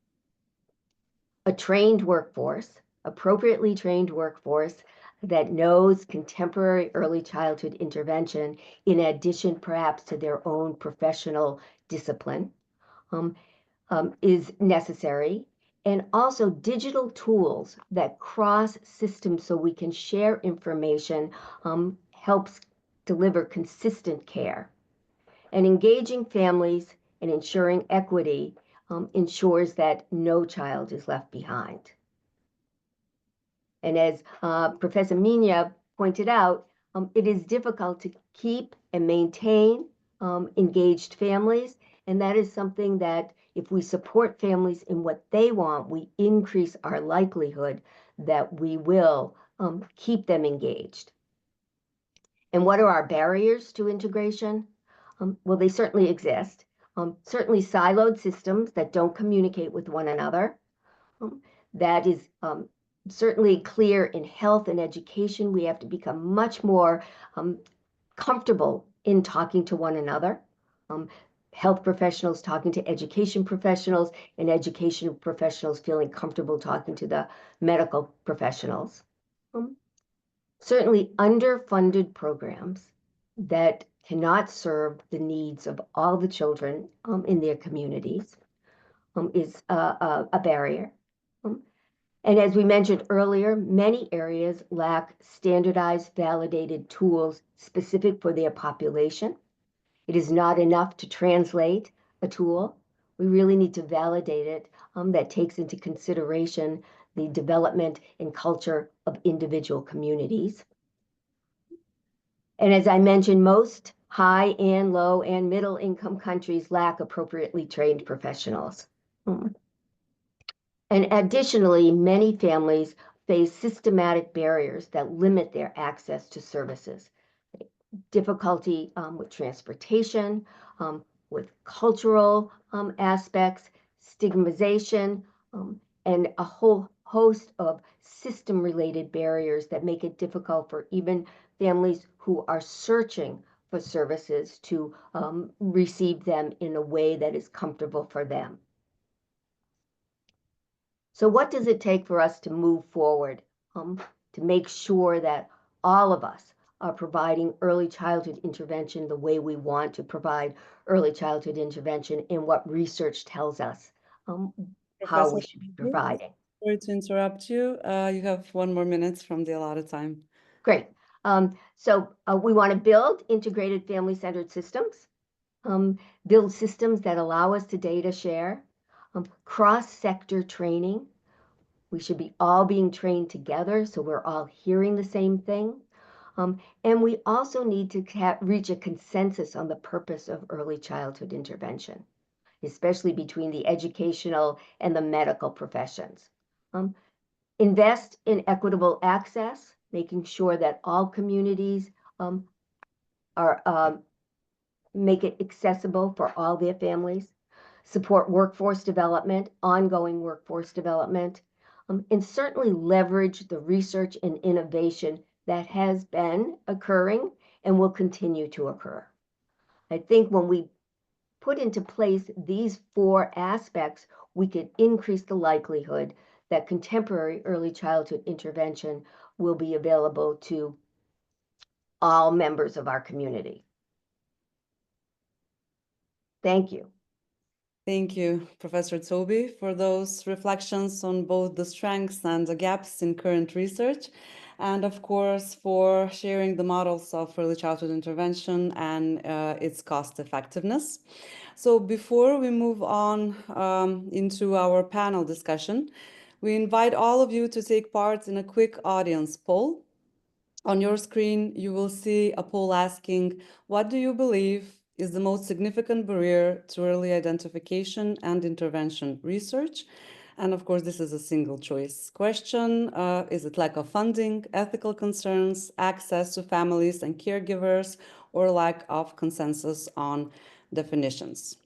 A trained workforce, appropriately trained workforce that knows contemporary early childhood intervention in addition perhaps to their own professional discipline is necessary. And also digital tools that cross systems so we can share information helps deliver consistent care. And engaging families and ensuring equity ensures that no child is left behind. And as Professor Mina pointed out, it is difficult to keep and maintain engaged families. And that is something that if we support families in what they want, we increase our likelihood that we will keep them engaged. And what are our barriers to integration? Well, they certainly exist. Certainly siloed systems that don't communicate with one another. That is certainly clear in health and education. We have to become much more comfortable in talking to one another. Health professionals talking to education professionals, and education professionals feeling comfortable talking to the medical professionals. Certainly underfunded programs that cannot serve the needs of all the children in their communities is a barrier. And as we mentioned earlier, many areas lack standardized, validated tools specific for their population. It is not enough to translate a tool. We really need to validate it that takes into consideration the development and culture of individual communities. And as I mentioned, most high and low and middle income countries lack appropriately trained professionals. And additionally, many families face systematic barriers that limit their access to services. Difficulty with transportation, with cultural aspects, stigmatization, and a whole host of system-related barriers that make it difficult for even families who are searching for services to receive them in a way that is comfortable for them. So what does it take for us to move forward to make sure that all of us are providing early childhood intervention the way we want to provide early childhood intervention and what research tells us how we should be providing? Sorry to interrupt you. You have 1 more minute from the allotted time. Great. So we want to build integrated family-centered systems, build systems that allow us to data share, cross-sector training. We should be all being trained together so we're all hearing the same thing. And we also need to reach a consensus on the purpose of early childhood intervention, especially between the educational and the medical professions. Invest in equitable access, making sure that all communities make it accessible for all their families. Support workforce development, ongoing workforce development, and certainly leverage the research and innovation that has been occurring and will continue to occur. I think when we put into place these 4 aspects, we could increase the likelihood that contemporary early childhood intervention will be available to all members of our community. Thank you. Thank you, Professor Toby, for those reflections on both the strengths and the gaps in current research, and of course, for sharing the models of early childhood intervention and its cost effectiveness. So before we move on into our panel discussion, we invite all of you to take part in a quick audience poll. On your screen, you will see a poll asking, what do you believe is the most significant barrier to early identification and intervention research? And of course, this is a single choice question. Is it lack of funding, ethical concerns, access to families and caregivers, or lack of consensus on definitions?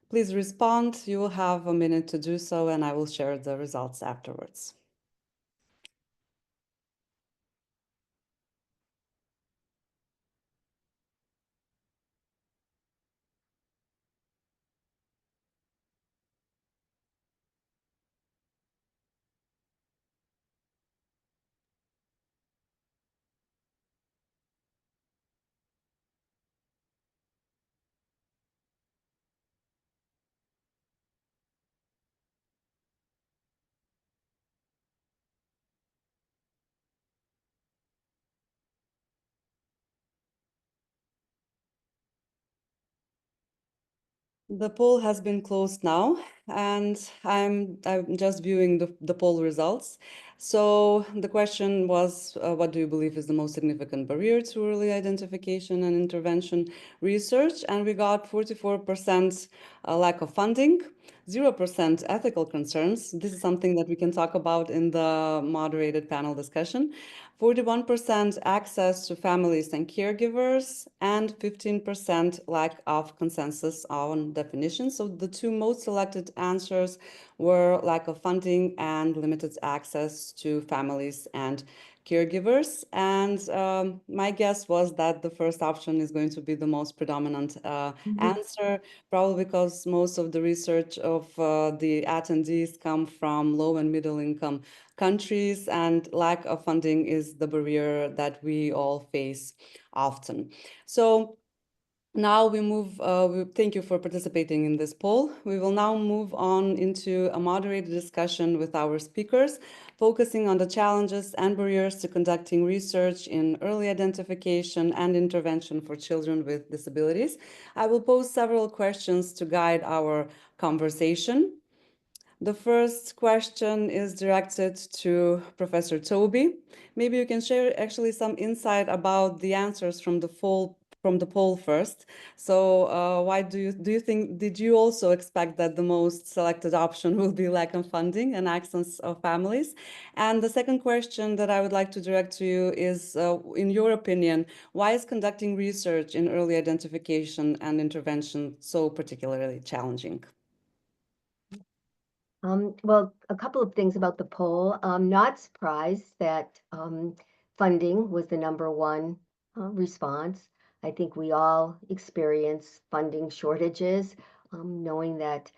Please respond. You will have a minute to do so, and I will share the results afterwards. The poll has been closed now, and I'm just viewing the poll results. So the question was, what do you believe is the most significant barrier to early identification and intervention research? And we got 44% lack of funding, 0% ethical concerns. This is something that we can talk about in the moderated panel discussion. 41% access to families and caregivers, and 15% lack of consensus on definition. So the two most selected answers were lack of funding and limited access to families and caregivers. And my guess was that the first option is going to be the most predominant answer, probably because most of the research of the attendees come from low and middle income countries, and lack of funding is the barrier that we all face often. So now we move, thank you for participating in this poll. We will now move on into a moderated discussion with our speakers, focusing on the challenges and barriers to conducting research in early identification and intervention for children with disabilities. I will pose several questions to guide our conversation. The first question is directed to Professor Toby. Maybe you can share actually some insight about the answers from the poll first. So why do you think, did you also expect that the most selected option will be lack of funding and access of families? And the second question that I would like to direct to you is, in your opinion, why is conducting research in early identification and intervention so particularly challenging? Well, a couple of things about the poll. I'm not surprised that funding was the #1 response. I think we all experience funding shortages, knowing that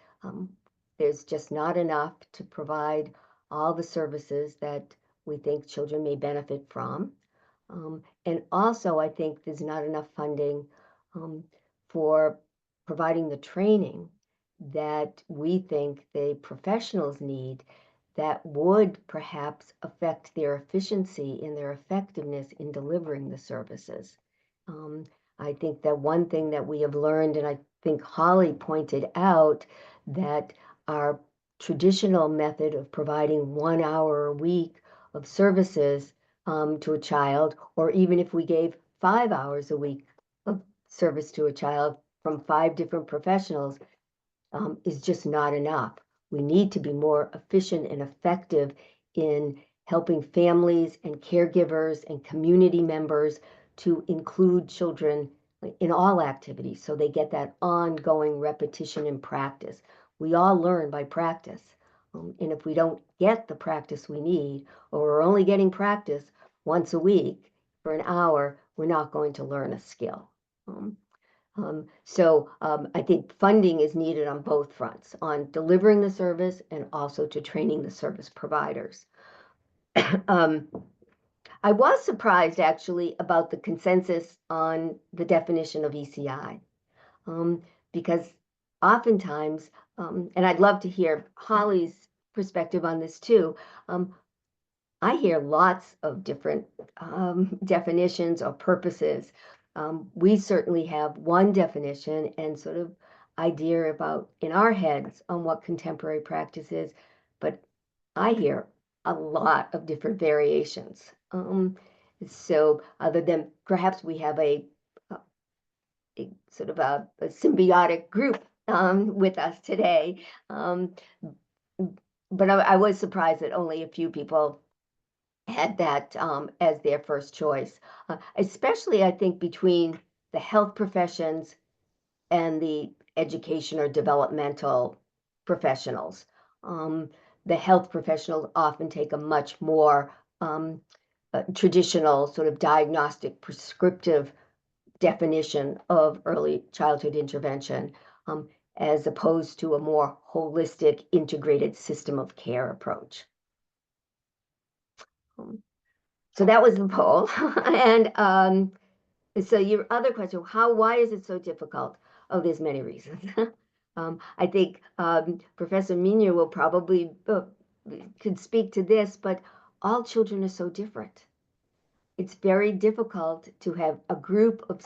there's just not enough to provide all the services that we think children may benefit from. And also, I think there's not enough funding for providing the training that we think the professionals need that would perhaps affect their efficiency and their effectiveness in delivering the services. I think that one thing that we have learned, and I think Holly pointed out, that our traditional method of providing 1 hour a week of services to a child, or even if we gave 5 hours a week of service to a child from 5 different professionals, is just not enough. We need to be more efficient and effective in helping families and caregivers and community members to include children in all activities so they get that ongoing repetition and practice. We all learn by practice. And if we don't get the practice we need, or we're only getting practice once a week for an hour, we're not going to learn a skill. I think funding is needed on both fronts, on delivering the service and also to training the service providers. I was surprised actually about the consensus on the definition of ECI, because oftentimes, and I'd love to hear Holly's perspective on this too, I hear lots of different definitions or purposes. We certainly have one definition and sort of idea about in our heads on what contemporary practice is, but I hear a lot of different variations. So other than perhaps we have a sort of a symbiotic group with us today, but I was surprised that only a few people had that as their first choice, especially I think between the health professions and the education or developmental professionals. The health professionals often take a much more traditional sort of diagnostic prescriptive definition of early childhood intervention, as opposed to a more holistic integrated system of care approach. So that was the poll. And so your other question, why is it so difficult? Oh, there's many reasons. I think Professor Migne will probably could speak to this, but all children are so different. It's very difficult to have a group of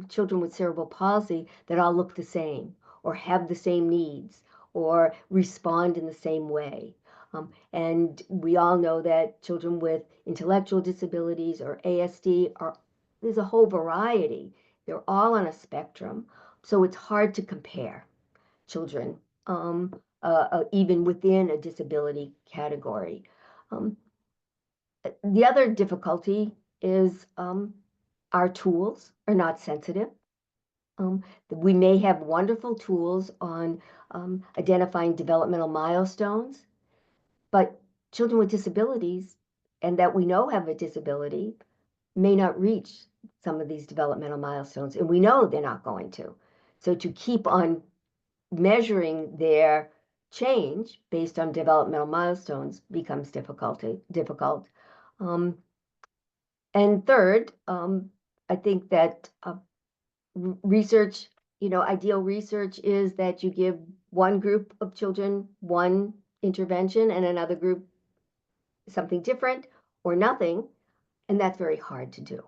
children with cerebral palsy that all look the same, or have the same needs or respond in the same way. And we all know that children with intellectual disabilities or ASD there's a whole variety. They're all on a spectrum, so it's hard to compare children, even within a disability category. The other difficulty is our tools are not sensitive. We may have wonderful tools on identifying developmental milestones, but children with disabilities, and that we know have a disability, may not reach some of these developmental milestones, and we know they're not going to. So to keep on measuring their change based on developmental milestones becomes difficult. And third, I think that research, ideal research is that you give one group of children one intervention and another group something different or nothing, and that's very hard to do.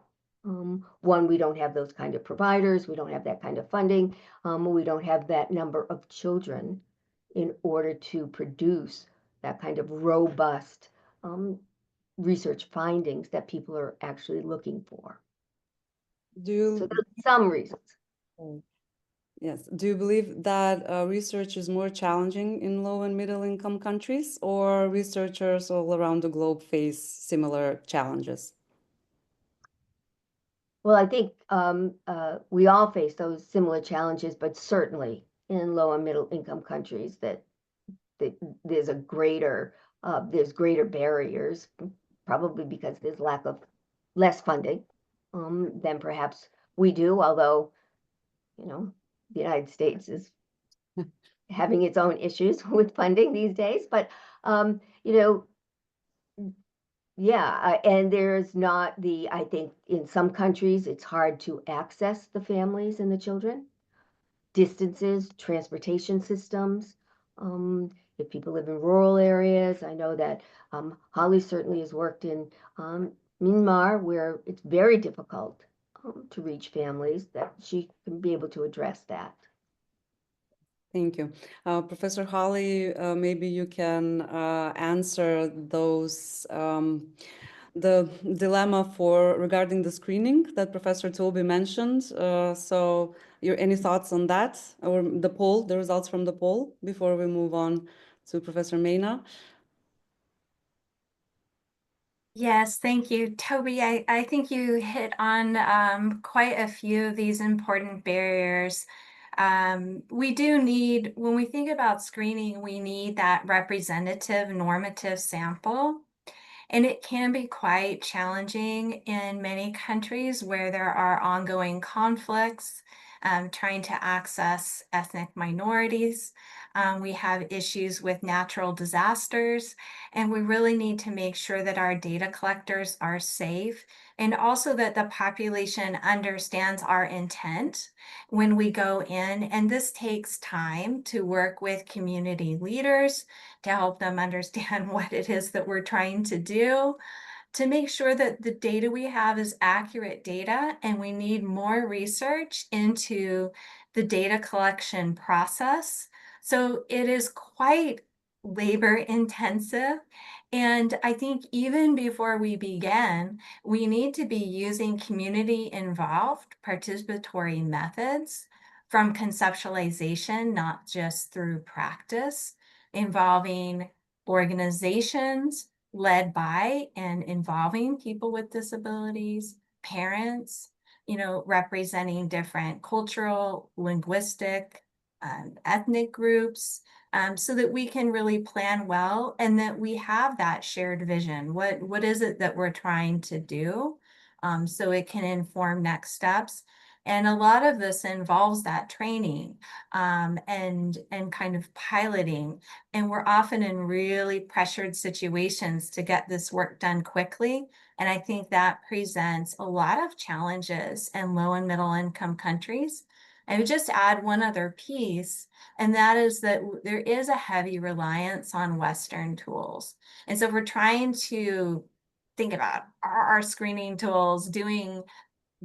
One, we don't have those kind of providers, we don't have that kind of funding, we don't have that number of children in order to produce that kind of robust research findings that people are actually looking for. So there's some reasons. Yes. Do you believe that research is more challenging in low and middle income countries, or researchers all around the globe face similar challenges? Well, I think we all face those similar challenges, but certainly in low and middle income countries that there's greater barriers, probably because there's less funding than perhaps we do, although, the United States is having its own issues with funding these days. But, yeah, and there's not I think in some countries it's hard to access the families and the children. Distances, transportation systems. If people live in rural areas, I know that Holly certainly has worked in Myanmar, where it's very difficult to reach families, that she can be able to address that. Thank you. Professor Holly, maybe you can answer those, the dilemma regarding the screening that Professor Toby mentioned. So any thoughts on that, or the results from the poll, before we move on to Professor Mena? Yes, thank you, Toby. I think you hit on quite a few of these important barriers. We do need, when we think about screening, we need that representative normative sample. And it can be quite challenging in many countries where there are ongoing conflicts, trying to access ethnic minorities. We have issues with natural disasters, and we really need to make sure that our data collectors are safe, and also that the population understands our intent when we go in. And this takes time to work with community leaders to help them understand what it is that we're trying to do, to make sure that the data we have is accurate data, and we need more research into the data collection process. So it is quite labor intensive. And I think even before we begin, we need to be using community involved participatory methods from conceptualization, not just through practice, involving organizations led by and involving people with disabilities, parents, representing different cultural, linguistic, ethnic groups, so that we can really plan well and that we have that shared vision. What is it that we're trying to do? So it can inform next steps. And a lot of this involves that training and kind of piloting. And we're often in really pressured situations to get this work done quickly. And I think that presents a lot of challenges in low and middle income countries. I would just add one other piece, and that is that there is a heavy reliance on Western tools. And so if we're trying to think about our screening tools, doing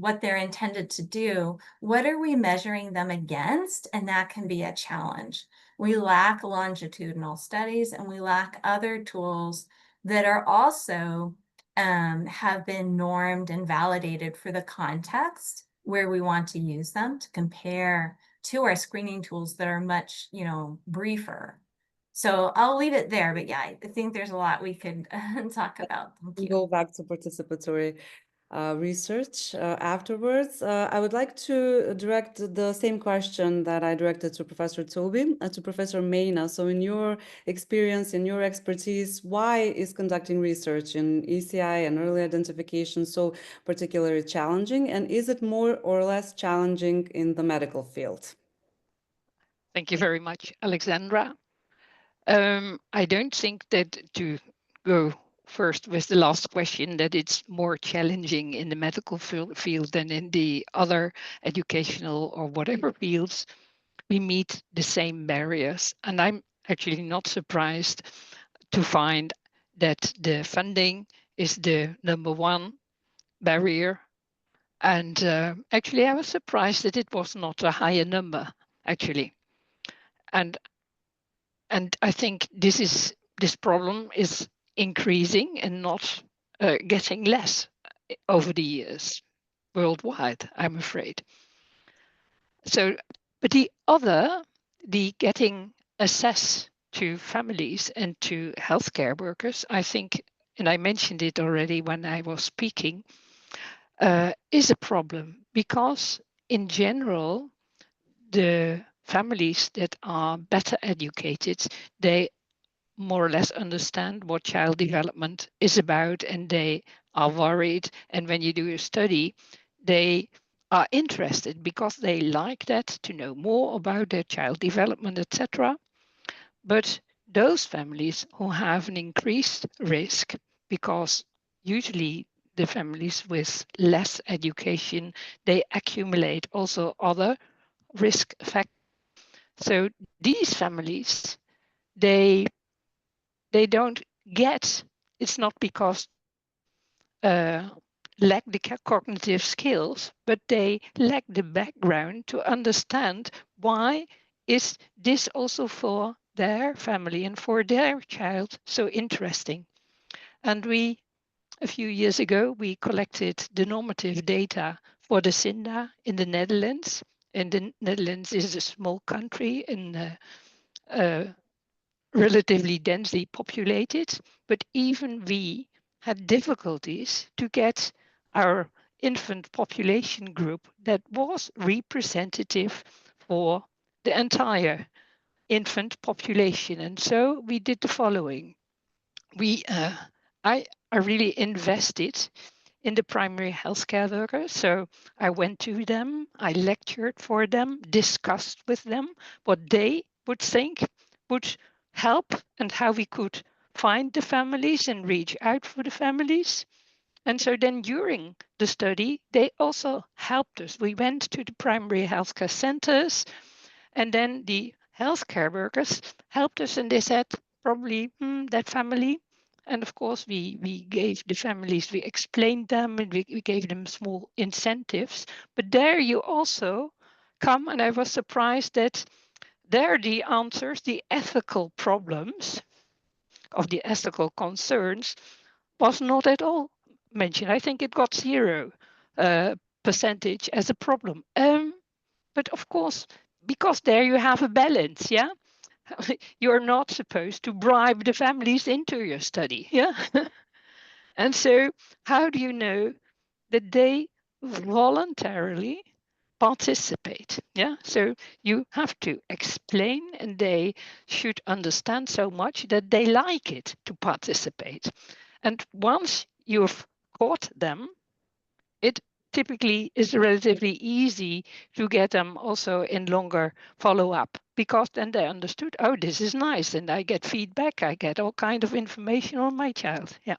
what they're intended to do, what are we measuring them against? And that can be a challenge. We lack longitudinal studies, and we lack other tools that are also have been normed and validated for the context where we want to use them, to compare to our screening tools that are much, briefer. So I'll leave it there, but yeah, I think there's a lot we could talk about. Thank you. Go back to participatory research afterwards. I would like to direct the same question that I directed to Professor Toby, to Professor Mayna. So in your experience, in your expertise, why is conducting research in ECI and early identification so particularly challenging? And is it more or less challenging in the medical field? Thank you very much, Alexandra. I don't think that, to go first with the last question, that it's more challenging in the medical field than in the other educational or whatever fields. We meet the same barriers. And I'm actually not surprised to find that the funding is the number one barrier. And actually, I was surprised that it was not a higher number, actually. And I think this problem is increasing and not getting less over the years worldwide, I'm afraid. So, but the getting access to families and to healthcare workers, I think, and I mentioned it already when I was speaking, is a problem, because in general, the families that are better educated, they more or less understand what child development is about, and they are worried. And when you do a study, they are interested because they like that, to know more about their child development, etc. But those families who have an increased risk, because usually the families with less education, they accumulate also other risk factors. So these families, they don't get, it's not because lack the cognitive skills, but they lack the background to understand why is this also for their family and for their child so interesting. And a few years ago, we collected the normative data for the SINDA in the Netherlands. And the Netherlands is a small country in relatively densely populated, but even we had difficulties to get our infant population group that was representative for the entire infant population. And so we did the following. I really invested in the primary healthcare workers. So I went to them, I lectured for them, discussed with them what they would think would help and how we could find the families and reach out for the families. And so then during the study, they also helped us. We went to the primary healthcare centers, and then the healthcare workers helped us, and they said, probably that family. And of course, we gave the families, we explained them, and we gave them small incentives. But there you also come, and I was surprised that there the answers, the ethical problems of the ethical concerns was not at all mentioned. I think it got 0% as a problem. But of course, because there you have a balance, yeah? You're not supposed to bribe the families into your study, yeah? And so how do you know that they voluntarily participate? Yeah, so you have to explain, and they should understand so much that they like it to participate. And once you've caught them, it typically is relatively easy to get them also in longer follow-up, because then they understood, oh, this is nice, and I get feedback, I get all kind of information on my child. Yeah.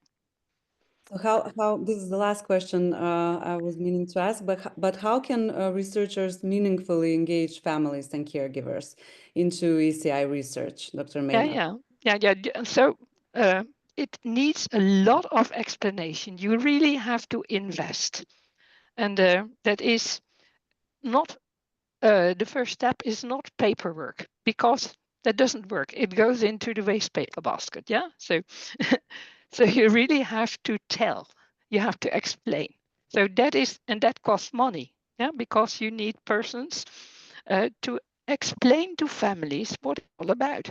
So how this is the last question I was meaning to ask, but how can researchers meaningfully engage families and caregivers into ECI research, Dr. Mayna? Yeah. So it needs a lot of explanation. You really have to invest. And that is not, the first step is not paperwork, because that doesn't work. It goes into the waste paper basket, yeah? So, so you really have to tell, you have to explain. So that is, and that costs money, yeah? Because you need persons to explain to families what it's all about.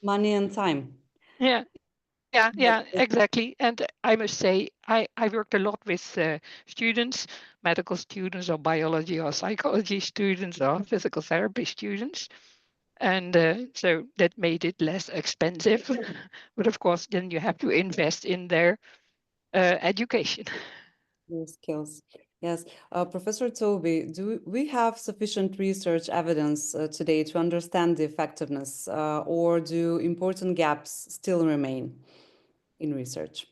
Money and time. Yeah, exactly. And I must say, I worked a lot with students, medical students or biology or psychology students or physical therapy students. And so that made it less expensive. But of course, then you have to invest in their education. New skills. Yes. Professor Toby, do we have sufficient research evidence today to understand the effectiveness, or do important gaps still remain in research?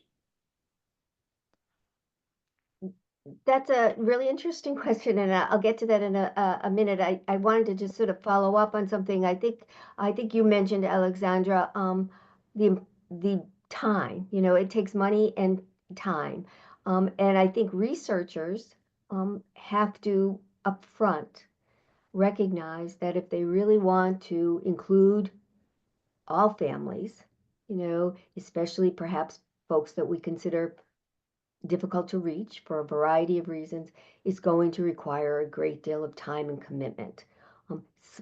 That's a really interesting question, and I'll get to that in a minute. I wanted to just sort of follow up on something. I think you mentioned, Alexandra, the time. You know, it takes money and time, and I think researchers have to upfront recognize that if they really want to include all families, you know, especially perhaps folks that we consider difficult to reach for a variety of reasons, is going to require a great deal of time and commitment.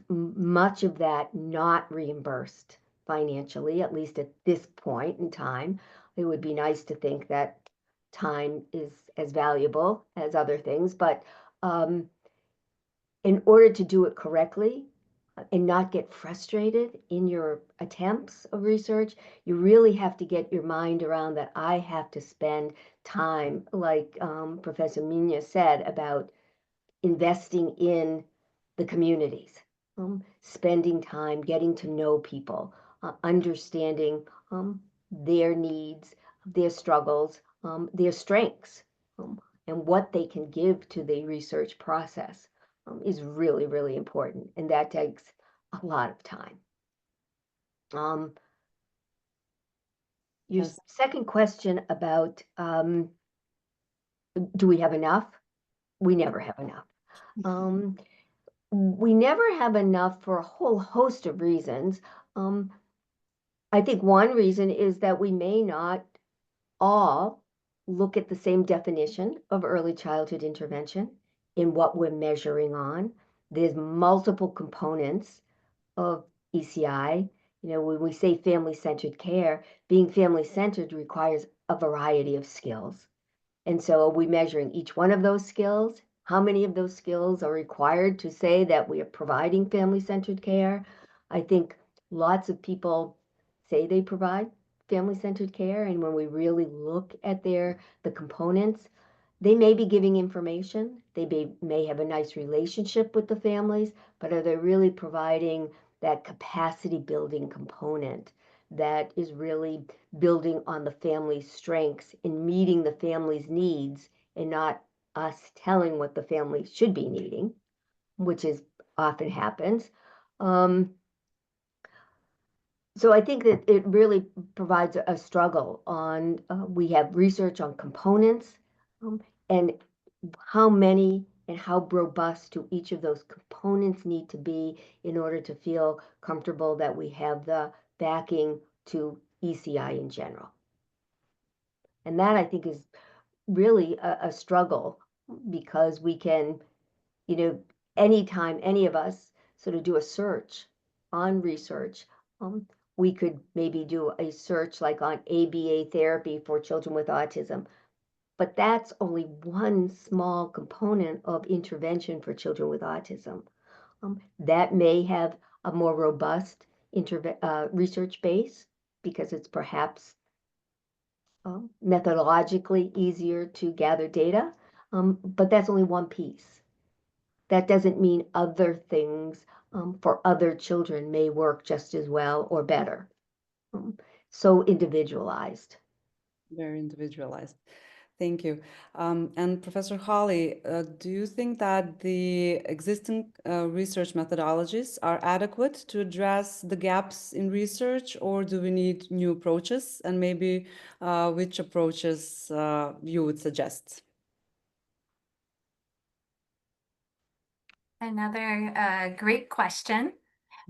Much of that not reimbursed financially, at least at this point in time. It would be nice to think that time is as valuable as other things, but in order to do it correctly and not get frustrated in your attempts of research, you really have to get your mind around that I have to spend time, like Professor Mina said, about investing in the communities, spending time getting to know people, understanding their needs, their struggles, their strengths, and what they can give to the research process is really, really important. And that takes a lot of time. Your Yes. second question about do we have enough? We never have enough. We never have enough for a whole host of reasons. I think one reason is that we may not all look at the same definition of early childhood intervention in what we're measuring on. There's multiple components of ECI. You know, when we say family-centered care, being family-centered requires a variety of skills. And so are we measuring each one of those skills? How many of those skills are required to say that we are providing family-centered care? I think lots of people say they provide family-centered care, and when we really look at the components, they may be giving information, they may have a nice relationship with the families, but are they really providing that capacity building component that is really building on the family's strengths and meeting the family's needs and not us telling what the family should be needing, which is often happens. So I think that it really provides a struggle on, we have research on components and how many and how robust do each of those components need to be in order to feel comfortable that we have the backing to ECI in general. And that I think is really a struggle, because we can, you know, anytime any of us sort of do a search on research, we could maybe do a search like on ABA therapy for children with autism. But that's only one small component of intervention for children with autism. That may have a more robust research base because it's perhaps methodologically easier to gather data, but that's only one piece. That doesn't mean other things for other children may work just as well or better. So individualized. Very individualized. Thank you. And Professor Holly, do you think that the existing research methodologies are adequate to address the gaps in research, or do we need new approaches? And maybe which approaches you would suggest? Another great question.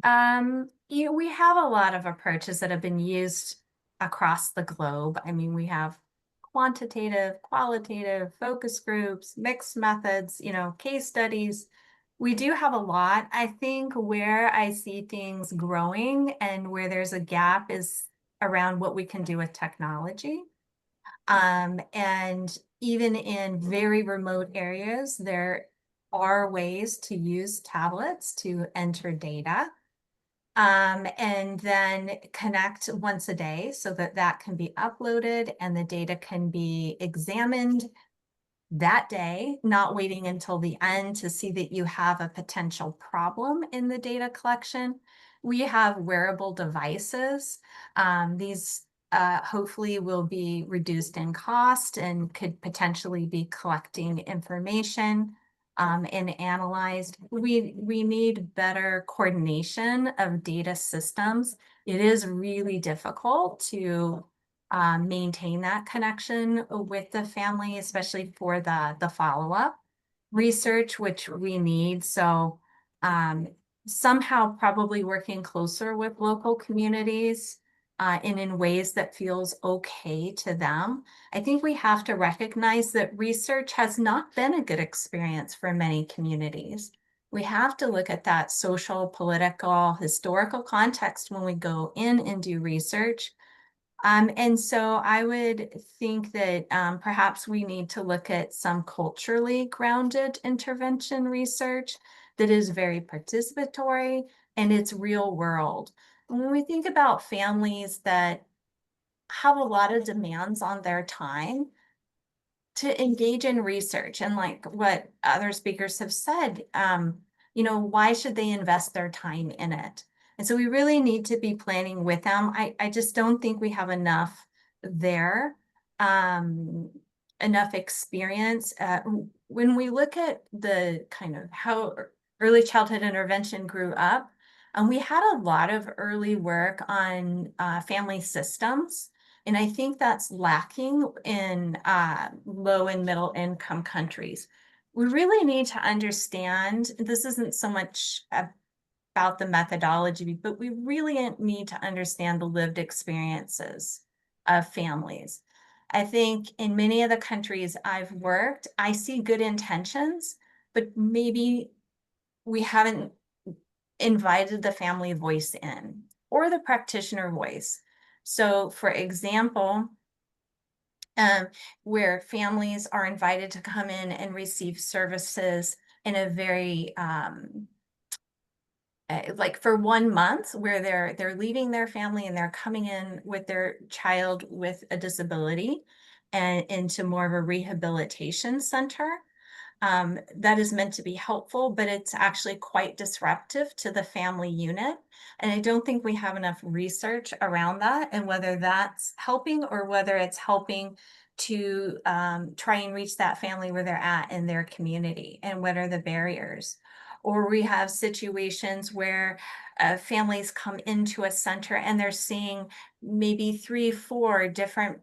We have a lot of approaches that have been used across the globe. I mean, we have quantitative, qualitative, focus groups, mixed methods, case studies. We do have a lot. I think where I see things growing and where there's a gap is around what we can do with technology. And even in very remote areas, there are ways to use tablets to enter data. And then connect once a day so that that can be uploaded and the data can be examined that day, not waiting until the end to see that you have a potential problem in the data collection. We have wearable devices. These hopefully will be reduced in cost and could potentially be collecting information and analyzed. We need better coordination of data systems. It is really difficult to maintain that connection with the family, especially for the follow-up research, which we need. So somehow probably working closer with local communities and in ways that feels okay to them. I think we have to recognize that research has not been a good experience for many communities. We have to look at that social, political, historical context when we go in and do research. And so I would think that perhaps we need to look at some culturally grounded intervention research that is very participatory and it's real world. When we think about families that have a lot of demands on their time, to engage in research and like what other speakers have said, why should they invest their time in it? And so we really need to be planning with them. I just don't think we have enough there, enough experience. When we look at the kind of how early childhood intervention grew up, we had a lot of early work on family systems. And I think that's lacking in low and middle income countries. We really need to understand, this isn't so much about the methodology, but we really need to understand the lived experiences of families. I think in many of the countries I've worked, I see good intentions, but maybe we haven't invited the family voice in or the practitioner voice. So for example, where families are invited to come in and receive services in a very, like for 1 month where they're leaving their family and they're coming in with their child with a disability and into more of a rehabilitation center. That is meant to be helpful, but it's actually quite disruptive to the family unit. And I don't think we have enough research around that and whether that's helping or whether it's helping to try and reach that family where they're at in their community and what are the barriers. Or we have situations where families come into a center and they're seeing maybe 3, 4 different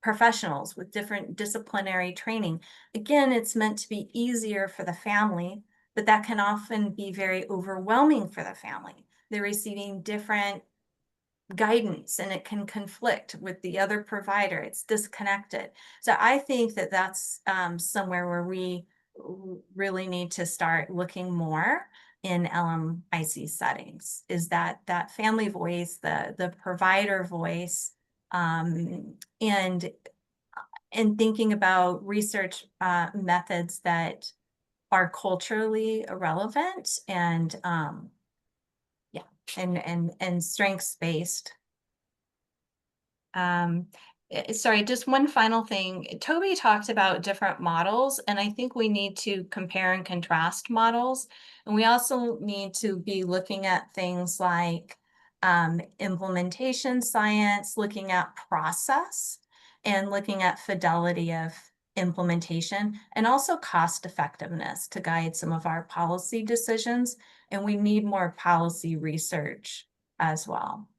professionals with different disciplinary training. Again, it's meant to be easier for the family, but that can often be very overwhelming for the family. They're receiving different guidance and it can conflict with the other provider. It's disconnected. So I think that that's somewhere where we really need to start looking more in LMIC settings, is that family voice, the provider voice, and thinking about research methods that are culturally relevant and and strengths based. Sorry, just one final thing. Toby talked about different models, and I think we need to compare and contrast models. And we also need to be looking at things like implementation science, looking at process, and looking at fidelity of implementation, and also cost effectiveness to guide some of our policy decisions. And we need more policy research as well.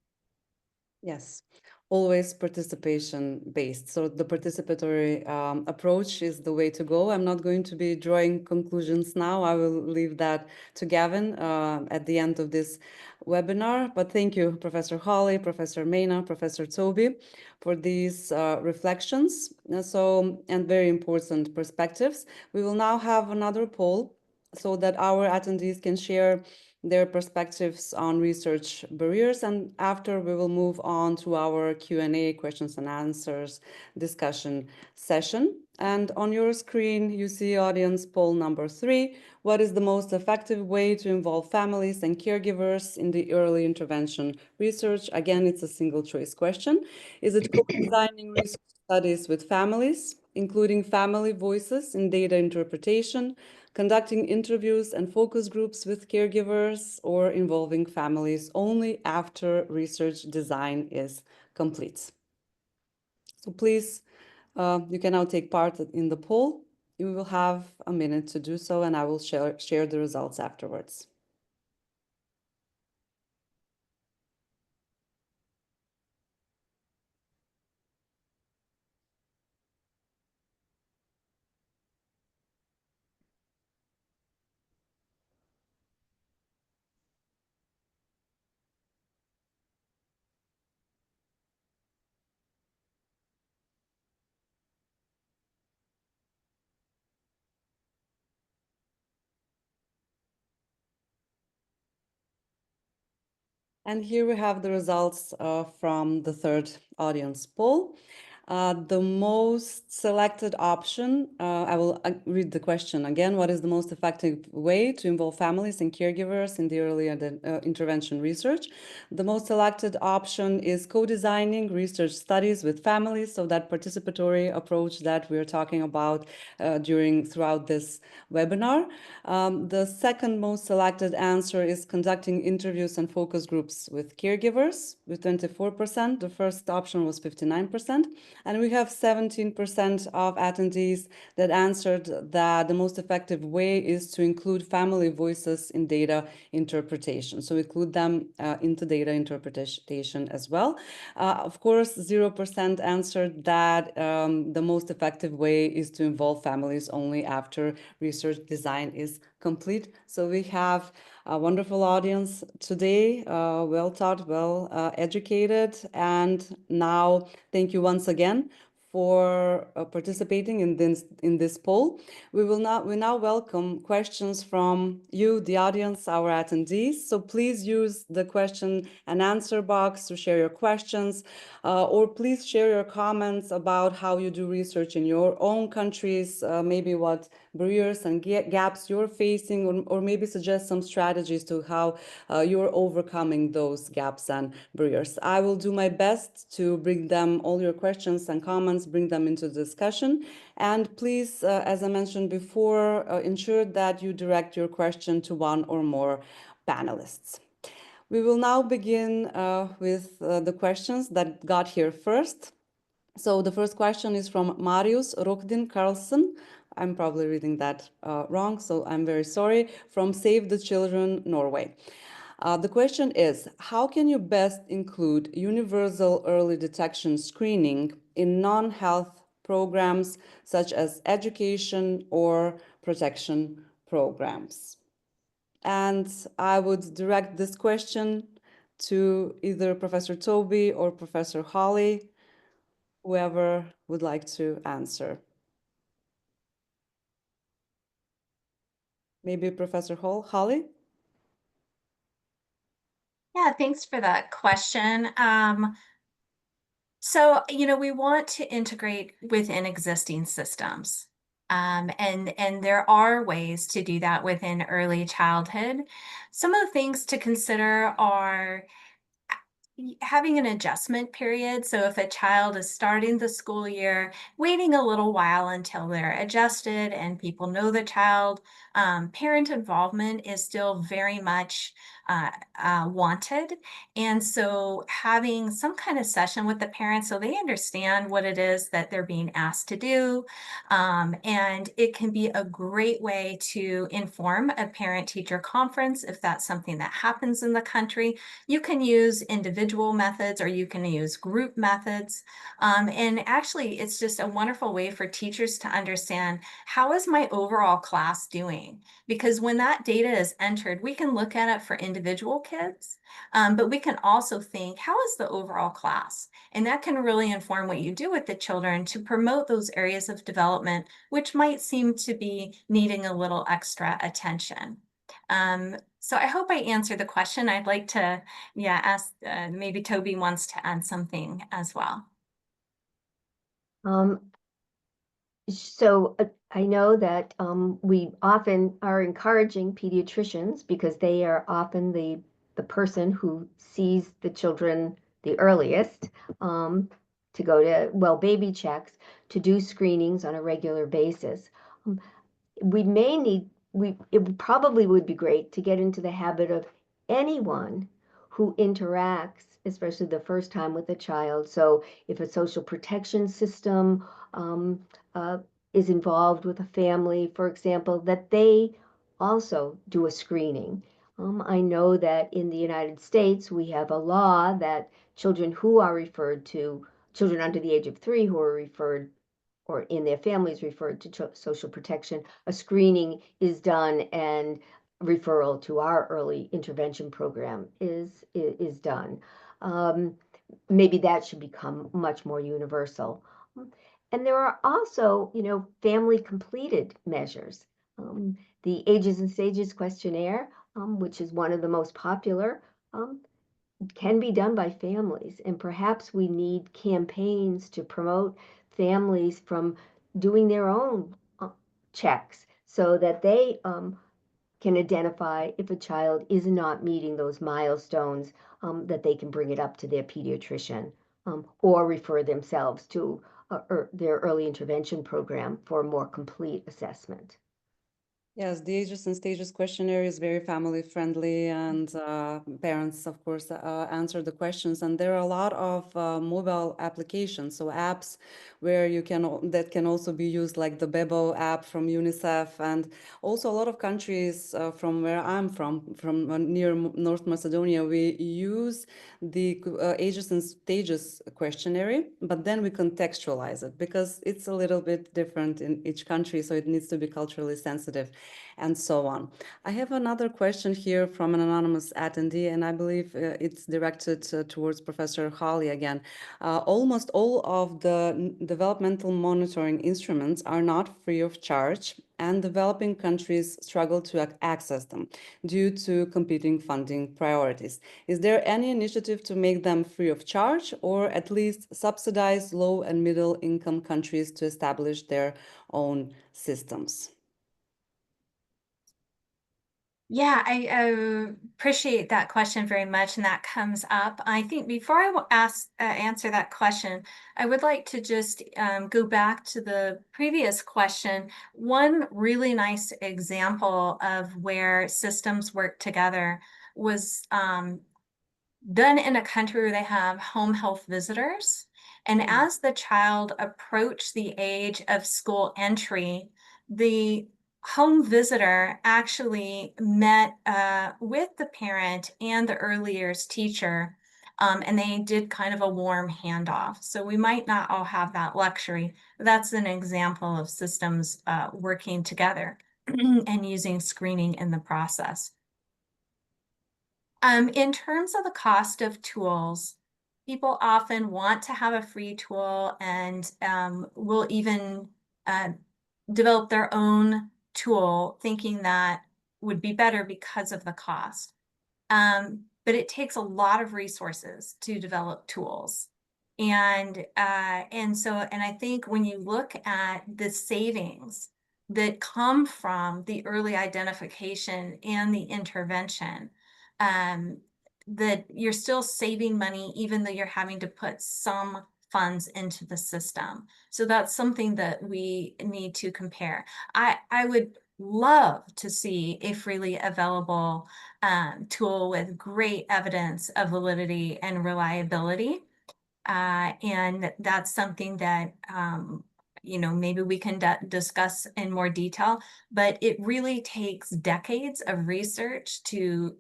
Yes. always participation based. So the participatory approach is the way to go. I'm not going to be drawing conclusions now. I will leave that to Gavin at the end of this webinar. But thank you, Professor Holly, Professor Mena, Professor Toby, for these reflections. And very important perspectives. We will now have another poll so that our attendees can share their perspectives on research barriers, and after we will move on to our Q&A, questions and answers discussion session. And on your screen, you see audience poll number 3. What is the most effective way to involve families and caregivers in the early intervention research? Again, it's a single choice question. Is it co-designing research studies with families, including family voices in data interpretation, conducting interviews and focus groups with caregivers, or involving families only after research design is complete? So please, you can now take part in the poll. You will have a minute to do so, and I will share the results afterwards. And here we have the results from the third audience poll. The most selected option, I will read the question again. What is the most effective way to involve families and caregivers in the early intervention research? The most selected option is co-designing research studies with families, so that participatory approach that we're talking about throughout this webinar. The second most selected answer is conducting interviews and focus groups with caregivers with 24%. The first option was 59%. And we have 17% of attendees that answered that the most effective way is to include family voices in data interpretation. So include them into data interpretation as well. Of course, 0% answered that the most effective way is to involve families only after research design is complete. So we have a wonderful audience today, well taught, well educated. And now, thank you once again for participating in this poll. We now welcome questions from you, the audience, our attendees. So please use the question and answer box to share your questions, or please share your comments about how you do research in your own countries, maybe what barriers and gaps you're facing, or maybe suggest some strategies to how you're overcoming those gaps and barriers. I will do my best to bring them, all your questions and comments, bring them into the discussion. And please, as I mentioned before, ensure that you direct your question to one or more panelists. We will now begin with the questions that got here first. So the first question is from Marius Rokdin Carlson. I'm probably reading that wrong, so I'm very sorry. From Save the Children, Norway. The question is, how can you best include universal early detection screening in non-health programs such as education or protection programs? And I would direct this question to either Professor Toby or Professor Holly, whoever would like to answer. Maybe Professor Holly? Yeah, thanks for that question. So, we want to integrate within existing systems. And there are ways to do that within early childhood. Some of the things to consider are having an adjustment period. So if a child is starting the school year, waiting a little while until they're adjusted and people know the child, parent involvement is still very much wanted. And so having some kind of session with the parents so they understand what it is that they're being asked to do. And it can be a great way to inform a parent-teacher conference if that's something that happens in the country. You can use individual methods or you can use group methods. And actually, it's just a wonderful way for teachers to understand, how is my overall class doing? Because when that data is entered, we can look at it for individual kids, but we can also think, how is the overall class? And that can really inform what you do with the children to promote those areas of development, which might seem to be needing a little extra attention. So I hope I answered the question. I'd like to, ask, maybe Toby wants to add something as well. So I know that we often are encouraging pediatricians, because they are often the person who sees the children the earliest, to go to, well, baby checks, to do screenings on a regular basis. We may need, it probably would be great to get into the habit of anyone who interacts, especially the first time with a child. So if a social protection system is involved with a family, for example, that they also do a screening. I know that in the United States, we have a law that children who are referred to, children under the age of 3 who are referred, or in their families referred to social protection, a screening is done and referral to our early intervention program is done. Maybe that should become much more universal. And there are also, family completed measures. The Ages and Stages questionnaire, which is one of the most popular, can be done by families. And perhaps we need campaigns to promote families from doing their own checks so that they can identify if a child is not meeting those milestones, that they can bring it up to their pediatrician, or refer themselves to their early intervention program for a more complete assessment. Yes, the Ages and Stages questionnaire is very family friendly, and parents, of course, answer the questions. And there are a lot of mobile applications, so apps where that can also be used, like the Bebo app from UNICEF, and also a lot of countries from where I'm from near North Macedonia, we use the Ages and Stages questionnaire, but then we contextualize it because it's a little bit different in each country, so it needs to be culturally sensitive, and so on. I have another question here from an anonymous attendee, and I believe it's directed towards Professor Hawley again. Almost all of the developmental monitoring instruments are not free of charge, and developing countries struggle to access them due to competing funding priorities. Is there any initiative to make them free of charge, or at least subsidize low and middle income countries to establish their own systems? Yeah, I appreciate that question very much, and that comes up. I think before I will answer that question, I would like to just go back to the previous question. One really nice example of where systems work together was done in a country where they have home health visitors. And as the child approached the age of school entry, the home visitor actually met with the parent and the early years teacher, and they did kind of a warm handoff. So we might not all have that luxury. That's an example of systems working together and using screening in the process. In terms of the cost of tools, people often want to have a free tool and will even develop their own tool, thinking that would be better because of the cost. But it takes a lot of resources to develop tools. And I think when you look at the savings that come from the early identification and the intervention, that you're still saving money, even though you're having to put some funds into the system. So that's something that we need to compare. I would love to see a freely available tool with great evidence of validity and reliability. And that's something that, maybe we can discuss in more detail, but it really takes decades of research to,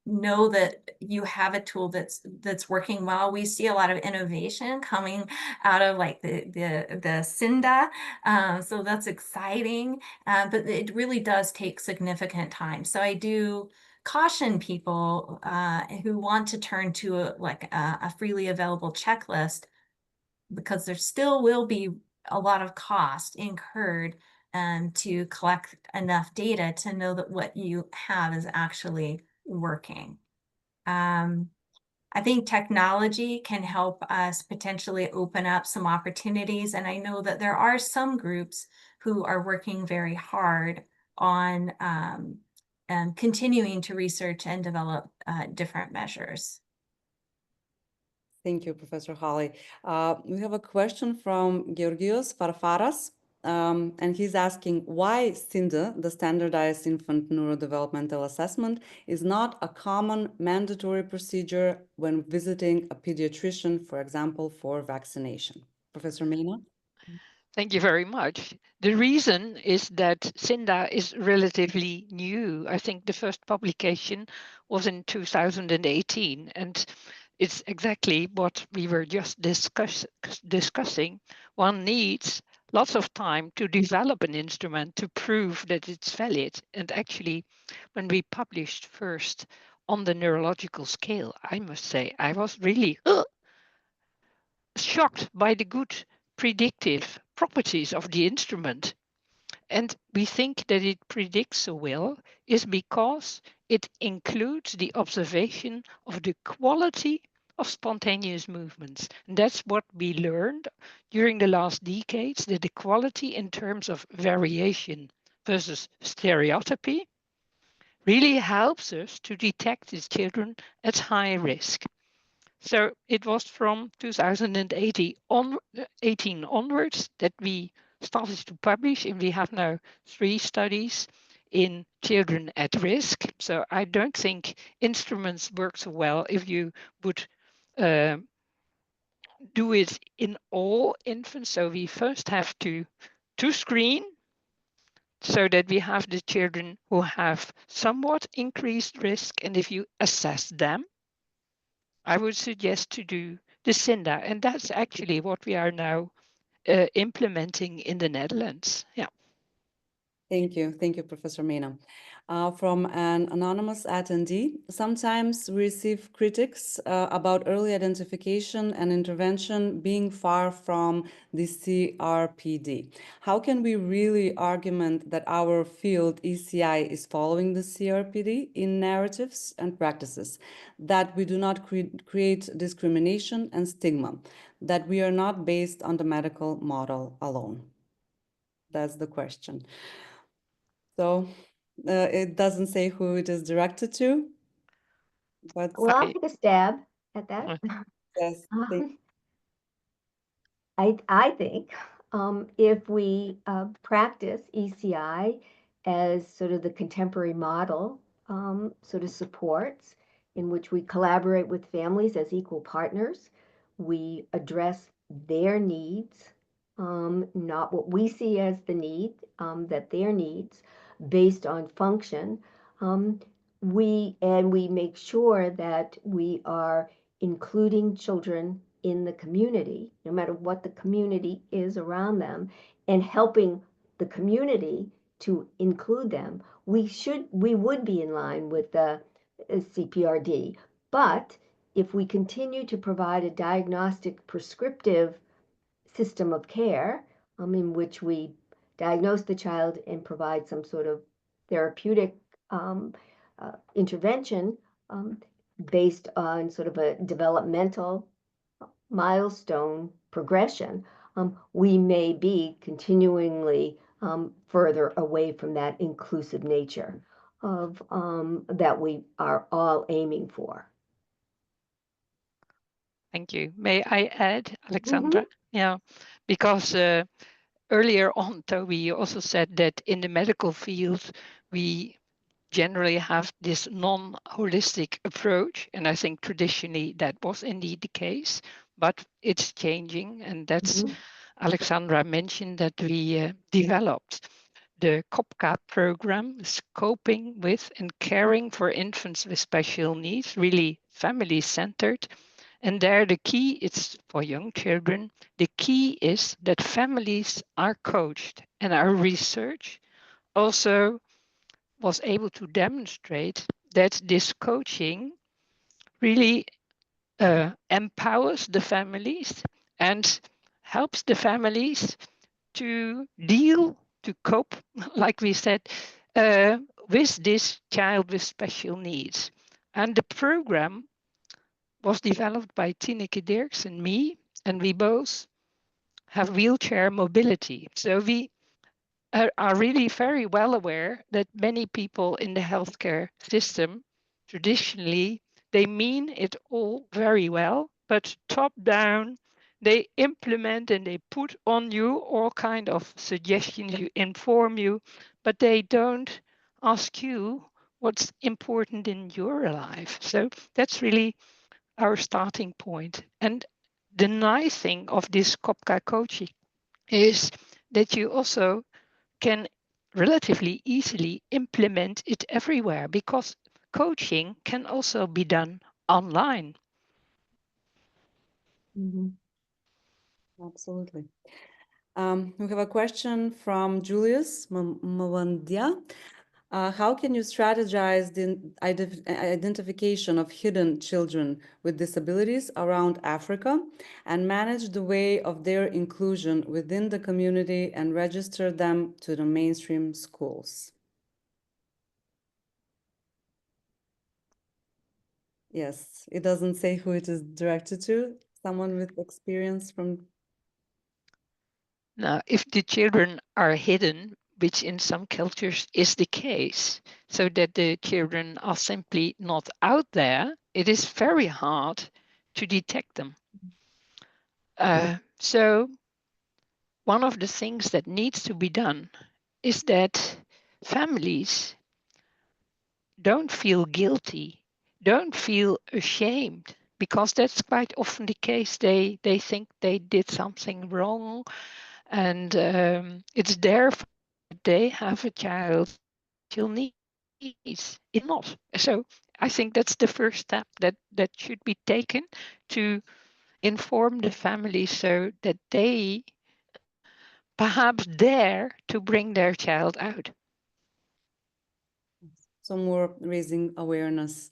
know that you have a tool that's working well. We see a lot of innovation coming out of like the CINDA, so that's exciting, but it really does take significant time. So I do caution people who want to turn to a freely available checklist, because there still will be a lot of cost incurred to collect enough data to know that what you have is actually working. I think technology can help us potentially open up some opportunities, and I know that there are some groups who are working very hard on continuing to research and develop different measures. Thank you, Professor Holly. We have a question from Georgios Farfaras, and he's asking why CINDA, the Standardized Infant Neurodevelopmental Assessment, is not a common mandatory procedure when visiting a pediatrician, for example, for vaccination. Professor Mena? Thank you very much. The reason is that CINDA is relatively new. I think the first publication was in 2018, and it's exactly what we were just discussing. One needs lots of time to develop an instrument to prove that it's valid. And actually, when we published first on the neurological scale, I must say, I was really shocked by the good predictive properties of the instrument. And we think that it predicts so well is because it includes the observation of the quality of spontaneous movements. And that's what we learned during the last decades, that the quality in terms of variation versus stereotypy really helps us to detect these children at high risk. So it was from 2018 onwards that we started to publish, and we have now 3 studies in children at risk. So I don't think instruments work so well if you would do it in all infants. So we first have to screen so that we have the children who have somewhat increased risk, and if you assess them, I would suggest to do the CINDA, and that's actually what we are now implementing in the Netherlands. Yeah. Thank you, Professor Mena. From an anonymous attendee, sometimes we receive critics about early identification and intervention being far from the CRPD. How can we really argument that our field, ECI, is following the CRPD in narratives and practices, that we do not create discrimination and stigma, that we are not based on the medical model alone? That's the question. So it doesn't say who it is directed to, but Well, I'll take a stab at that. yes, I think if we practice ECI as sort of the contemporary model, sort of supports, in which we collaborate with families as equal partners, we address their needs, not what we see as the need, that their needs based on function. We make sure that we are including children in the community, no matter what the community is around them, and helping the community to include them. We would be in line with the CPRD, but if we continue to provide a diagnostic prescriptive system of care, in which we diagnose the child and provide some sort of therapeutic intervention based on sort of a developmental milestone progression, we may be continually further away from that inclusive nature of that we are all aiming for. Thank you. May I add, Alexandra? Yeah, because earlier on, Toby, you also said that in the medical field, we generally have this non-holistic approach. And I think traditionally that was indeed the case, but it's changing. And that's Alexandra mentioned that we developed the COPCA program, Coping with and Caring for Infants with Special Needs, really family-centered. And there the key is for young children, the key is that families are coached, and our research also was able to demonstrate that this coaching really empowers the families and helps the families to deal, to cope, like we said, with this child with special needs. And the program was developed by Tineke Dirks and me, and we both have wheelchair mobility. So we are really very well aware that many people in the healthcare system, traditionally, they mean it all very well, but top down, they implement and they put on you all kind of suggestions, you inform you, but they don't ask you what's important in your life. So that's really our starting point. And the nice thing of this COPCA coaching is that you also can relatively easily implement it everywhere, because coaching can also be done online. Absolutely. We have a question from Julius Mawandia. How can you strategize the identification of hidden children with disabilities around Africa and manage the way of their inclusion within the community and register them to the mainstream schools? Yes, it doesn't say who it is directed to. Someone with experience from... Now, if the children are hidden, which in some cultures is the case, so that the children are simply not out there, it is very hard to detect them. So one of the things that needs to be done is that families don't feel guilty, don't feel ashamed, because that's quite often the case. They think they did something wrong, and it's their fault that they have a child with special needs. It's not. So I think that's the first step that should be taken to inform the family so that they perhaps dare to bring their child out. So more raising awareness.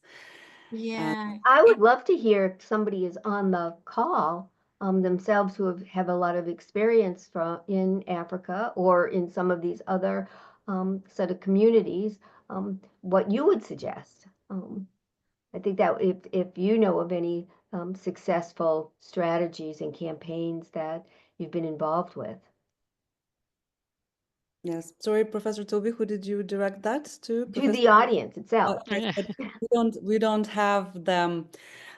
Yeah. I would love to hear if somebody is on the call themselves who have a lot of experience in Africa or in some of these other sort of communities, what you would suggest. I think that if you know of any successful strategies and campaigns that you've been involved with. Yes. Sorry, Professor Toby, who did you direct that to? To the audience itself. Yes, but we don't have them.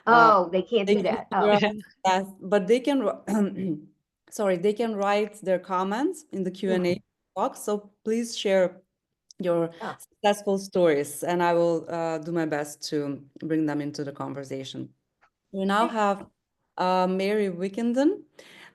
Oh, they can't They do can that. figure Oh, out that, but they can, sorry, they can write their comments in the Q&A box. So please share your Oh. successful stories, and I will do my best to bring them into the conversation. We now have Mary Wickenden,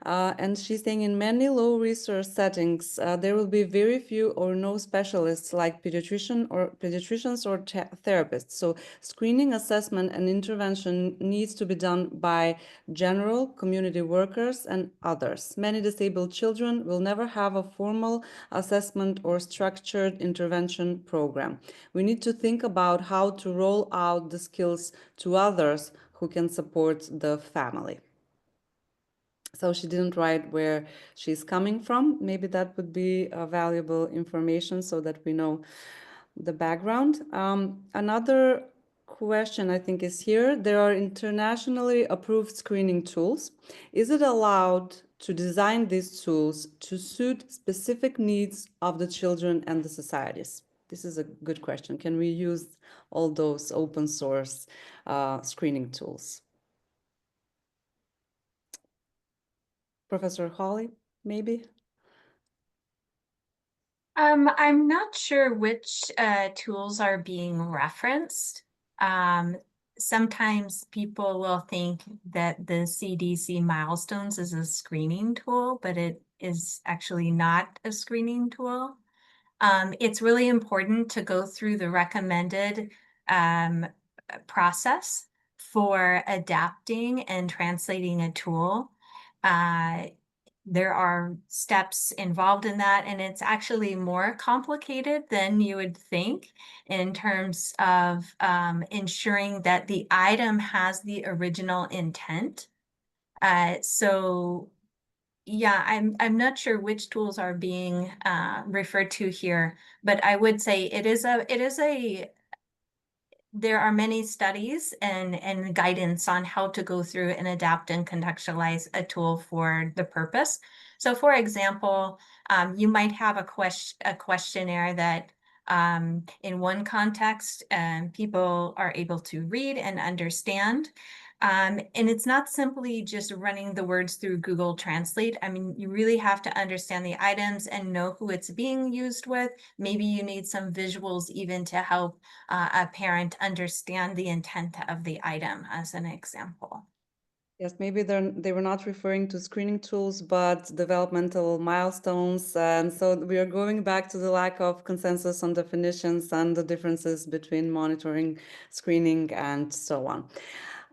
and she's saying in many low resource settings, there will be very few or no specialists like pediatricians or therapists. So screening, assessment, and intervention needs to be done by general community workers and others. Many disabled children will never have a formal assessment or structured intervention program. We need to think about how to roll out the skills to others who can support the family. So she didn't write where she's coming from. Maybe that would be valuable information so that we know the background. Another question I think is here. There are internationally approved screening tools. Is it allowed to design these tools to suit specific needs of the children and the societies? This is a good question. Can we use all those open source screening tools? Professor Holly, maybe? I'm not sure which tools are being referenced. Sometimes people will think that the CDC milestones is a screening tool, but it is actually not a screening tool. It's really important to go through the recommended process for adapting and translating a tool. There are steps involved in that, and it's actually more complicated than you would think in terms of ensuring that the item has the original intent. So yeah, I'm not sure which tools are being referred to here, but I would say there are many studies and guidance on how to go through and adapt and contextualize a tool for the purpose. So for example, you might have a questionnaire that in one context people are able to read and understand. And it's not simply just running the words through Google Translate. I mean, you really have to understand the items and know who it's being used with. Maybe you need some visuals even to help a parent understand the intent of the item, as an example. Yes, maybe they were not referring to screening tools, but developmental milestones. And so we are going back to the lack of consensus on definitions and the differences between monitoring, screening, and so on.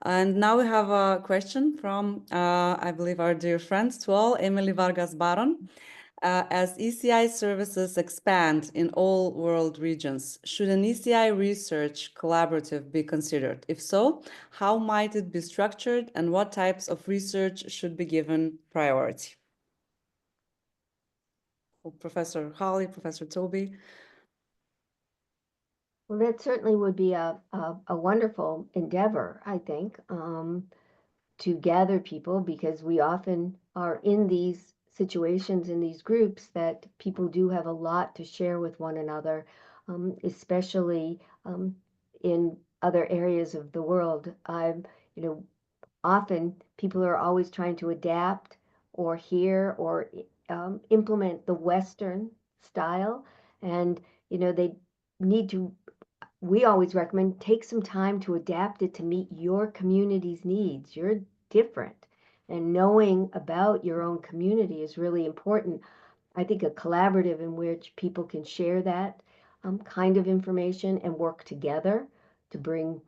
And now we have a question from, I believe, our dear friends to all, Emily Vargas Baron. As ECI services expand in all world regions, should an ECI research collaborative be considered? If so, how might it be structured and what types of research should be given priority? Professor Holly, Professor Toby. Well, that certainly would be a wonderful endeavor, I think, to gather people, because we often are in these situations, in these groups, that people do have a lot to share with one another, especially in other areas of the world. Often people are always trying to adapt or hear or implement the Western style, and they need to. We always recommend take some time to adapt it to meet your community's needs. You're different, and knowing about your own community is really important. I think a collaborative in which people can share that kind of information and work together to bring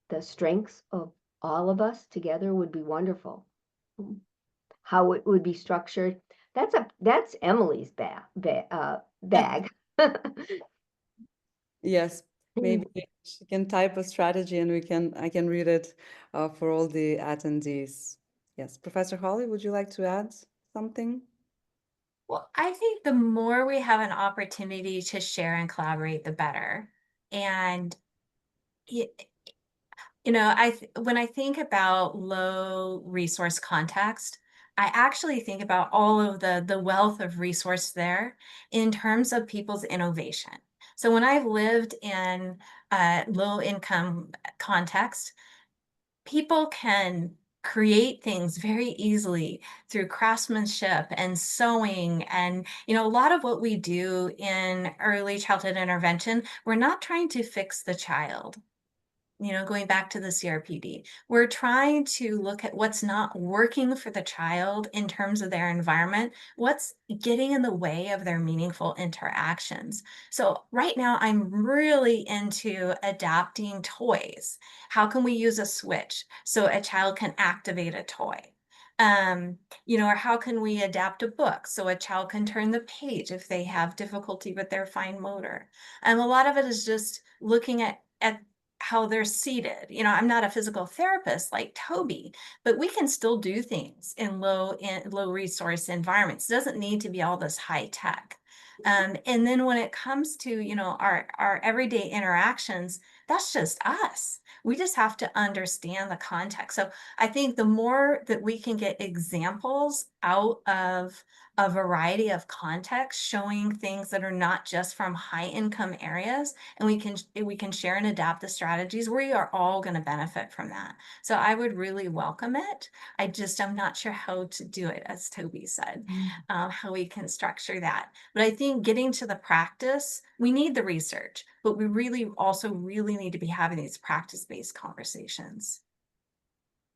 the strengths of all of us together would be wonderful. How it would be structured, that's Emily's bag. Yes, maybe she can type a strategy and I can read it for all the attendees. Yes, Professor Holly, would you like to add something? Well, I think the more we have an opportunity to share and collaborate, the better. And when I think about low resource context, I actually think about all of the wealth of resource there in terms of people's innovation. So when I've lived in a low income context, people can create things very easily through craftsmanship and sewing. And, a lot of what we do in early childhood intervention, we're not trying to fix the child. Going back to the CRPD, we're trying to look at what's not working for the child in terms of their environment, what's getting in the way of their meaningful interactions. So right now, I'm really into adapting toys. How can we use a switch so a child can activate a toy? Or how can we adapt a book so a child can turn the page if they have difficulty with their fine motor? A lot of it is just looking at how they're seated. I'm not a physical therapist like Toby, but we can still do things in low resource environments. It doesn't need to be all this high tech. And then when it comes to, our everyday interactions, That's just us. We just have to understand the context. So I think the more that we can get examples out of a variety of contexts showing things that are not just from high income areas, and we can share and adapt the strategies, we are all going to benefit from that. So I would really welcome it. I'm not sure how to do it, as Toby said, how we can structure that. But I think getting to the practice, we need the research, but we really also really need to be having these practice-based conversations.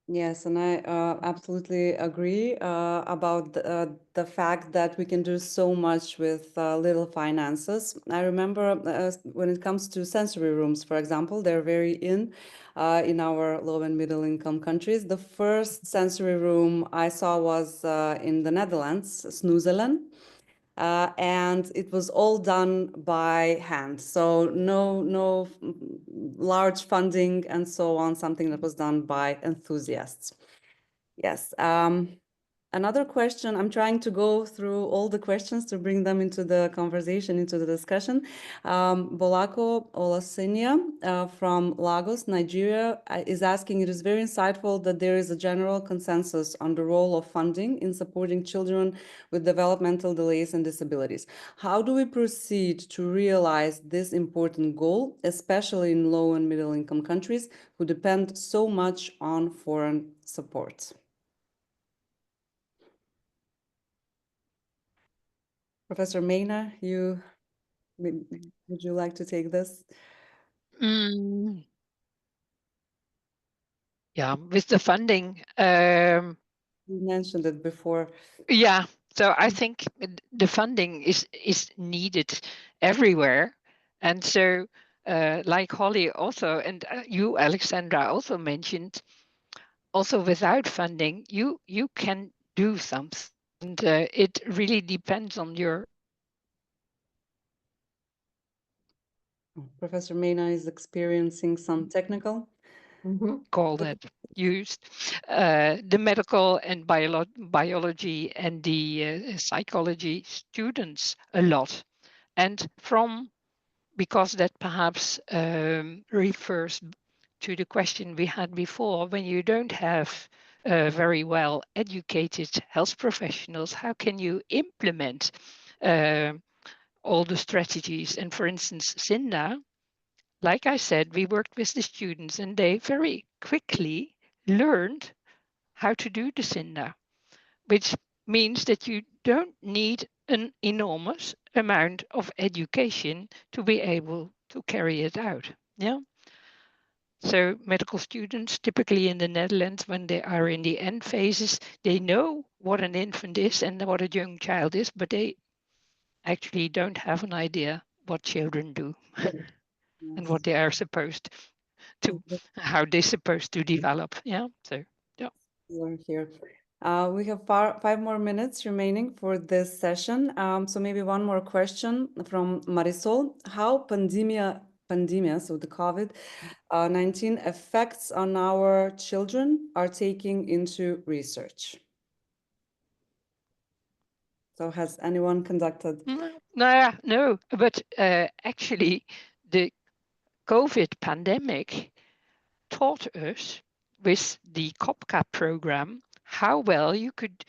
Yes, and I absolutely agree about the fact that we can do so much with little finances. I remember when it comes to sensory rooms, for example, they're very in our low and middle income countries. The first sensory room I saw was in the Netherlands, Snoezelen. And it was all done by hand. So no large funding and so on, something that was done by enthusiasts. Yes. Another question, I'm trying to go through all the questions to bring them into the conversation, into the discussion. Bolako Olasinia from Lagos, Nigeria, is asking, it is very insightful that there is a general consensus on the role of funding in supporting children with developmental delays and disabilities. How do we proceed to realize this important goal, especially in low and middle income countries who depend so much on foreign support? Professor Mena, would you like to take this? Yeah, with the funding, You mentioned it before. yeah. So I think the funding is needed everywhere, and so like Holly also, and you, Alexandra, also mentioned, also without funding, you can do something, and it really depends on your. Professor Mena is experiencing some technical. Call that used the medical and biology and the psychology students a lot, and because that perhaps refers to the question we had before, when you don't have very well educated health professionals, how can you implement all the strategies? And for instance, Cinda, like I said, we worked with the students and they very quickly learned how to do the Cinda, which means that you don't need an enormous amount of education to be able to carry it out. Yeah. So medical students, typically in the Netherlands, when they are in the end phases, they know what an infant is and what a young child is, but they actually don't have an idea what children do and what they are supposed to, how they're supposed to develop. Yeah. So, yeah. We're here. We have 5 more minutes remaining for this session. So maybe one more question from Marisol. How pandemia, so the COVID-19 effects on our children are taking into research? So has anyone conducted? No, but actually the COVID pandemic taught us with the COPCA program how well you could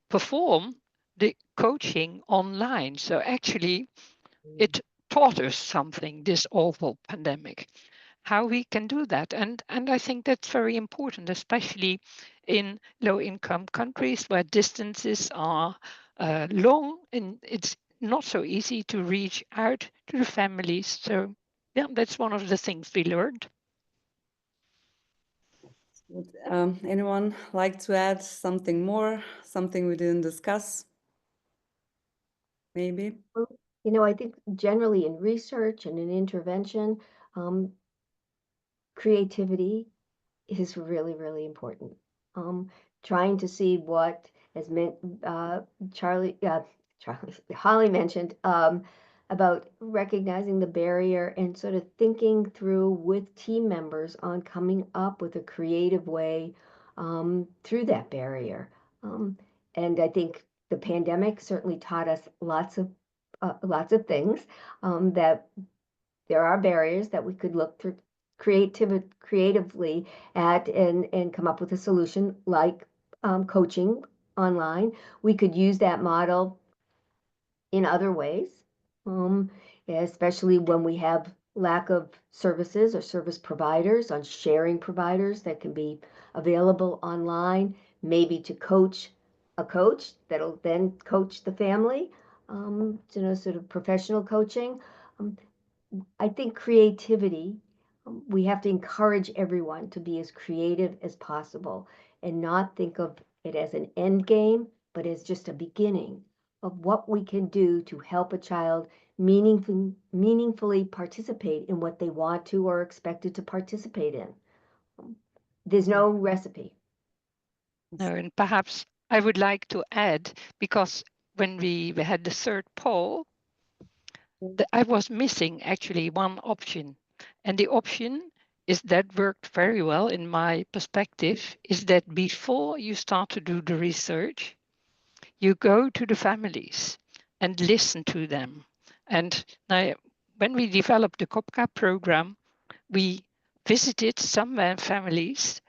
perform the coaching online. So actually it taught us something, this awful pandemic, how we can do that. And I think that's very important, especially in low income countries where distances are long and it's not so easy to reach out to the families. So yeah, that's one of the things we learned. Would anyone like to add something more, something we didn't discuss? Maybe? Well, I think generally in research and in intervention, creativity is really, really important. Trying to see what, as Holly mentioned, about recognizing the barrier and sort of thinking through with team members on coming up with a creative way through that barrier. And I think the pandemic certainly taught us lots of things, that there are barriers that we could look creatively at and come up with a solution like coaching online. We could use that model in other ways, especially when we have lack of services or service providers, on sharing providers that can be available online, maybe to coach a coach that'll then coach the family, sort of professional coaching. Um, I think creativity, we have to encourage everyone to be as creative as possible and not think of it as an end game, but as just a beginning of what we can do to help a child meaningfully participate in what they want to or expected to participate in. There's no recipe. No, and perhaps I would like to add, because when we had the third poll, I was missing actually one option. And the option is that worked very well in my perspective, is that before you start to do the research, you go to the families and listen to them. And now, when we developed the COPCA program, we visited some families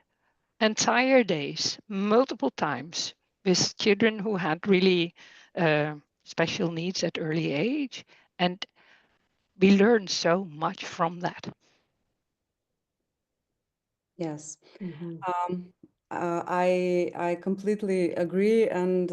entire days, multiple times, with children who had really special needs at early age. And we learned so much from that. Yes. Mhm. I completely agree, and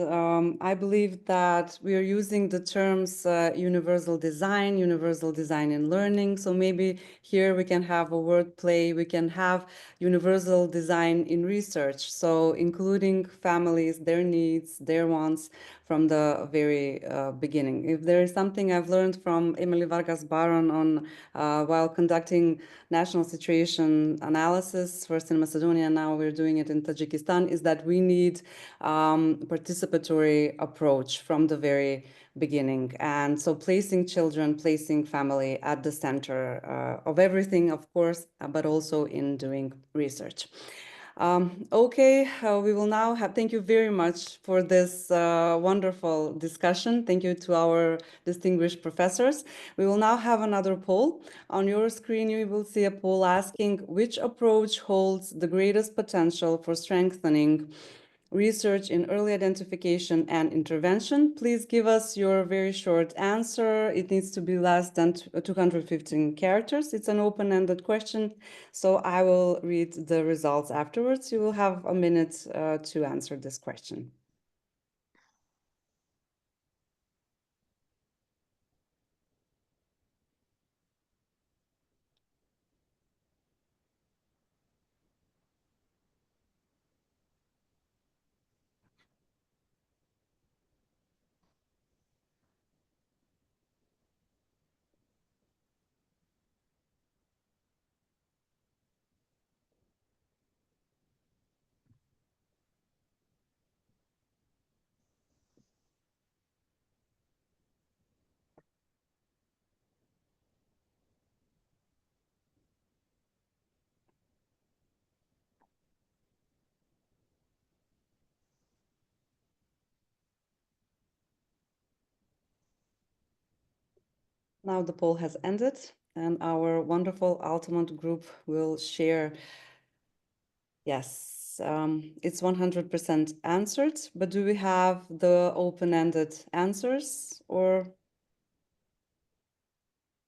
I believe that we are using the terms universal design in learning. So maybe here we can have a word play. We can have universal design in research. So including families, their needs, their wants from the very beginning. If there is something I've learned from Emily Vargas Baron on while conducting national situation analysis, first in Macedonia, now we're doing it in Tajikistan, is that we need participatory approach from the very beginning. And so placing children, placing family at the center of everything, of course, but also in doing research. Okay, we will now have, thank you very much for this wonderful discussion. Thank you to our distinguished professors. We will now have another poll. On your screen, you will see a poll asking which approach holds the greatest potential for strengthening research in early identification and intervention. Please give us your very short answer. It needs to be less than 215 characters. It's an open-ended question, so I will read the results afterwards. You will have a minute to answer this question. Now the poll has ended, and our wonderful Altamont Group will share. Yes, it's 100% answered, but do we have the open-ended answers, or?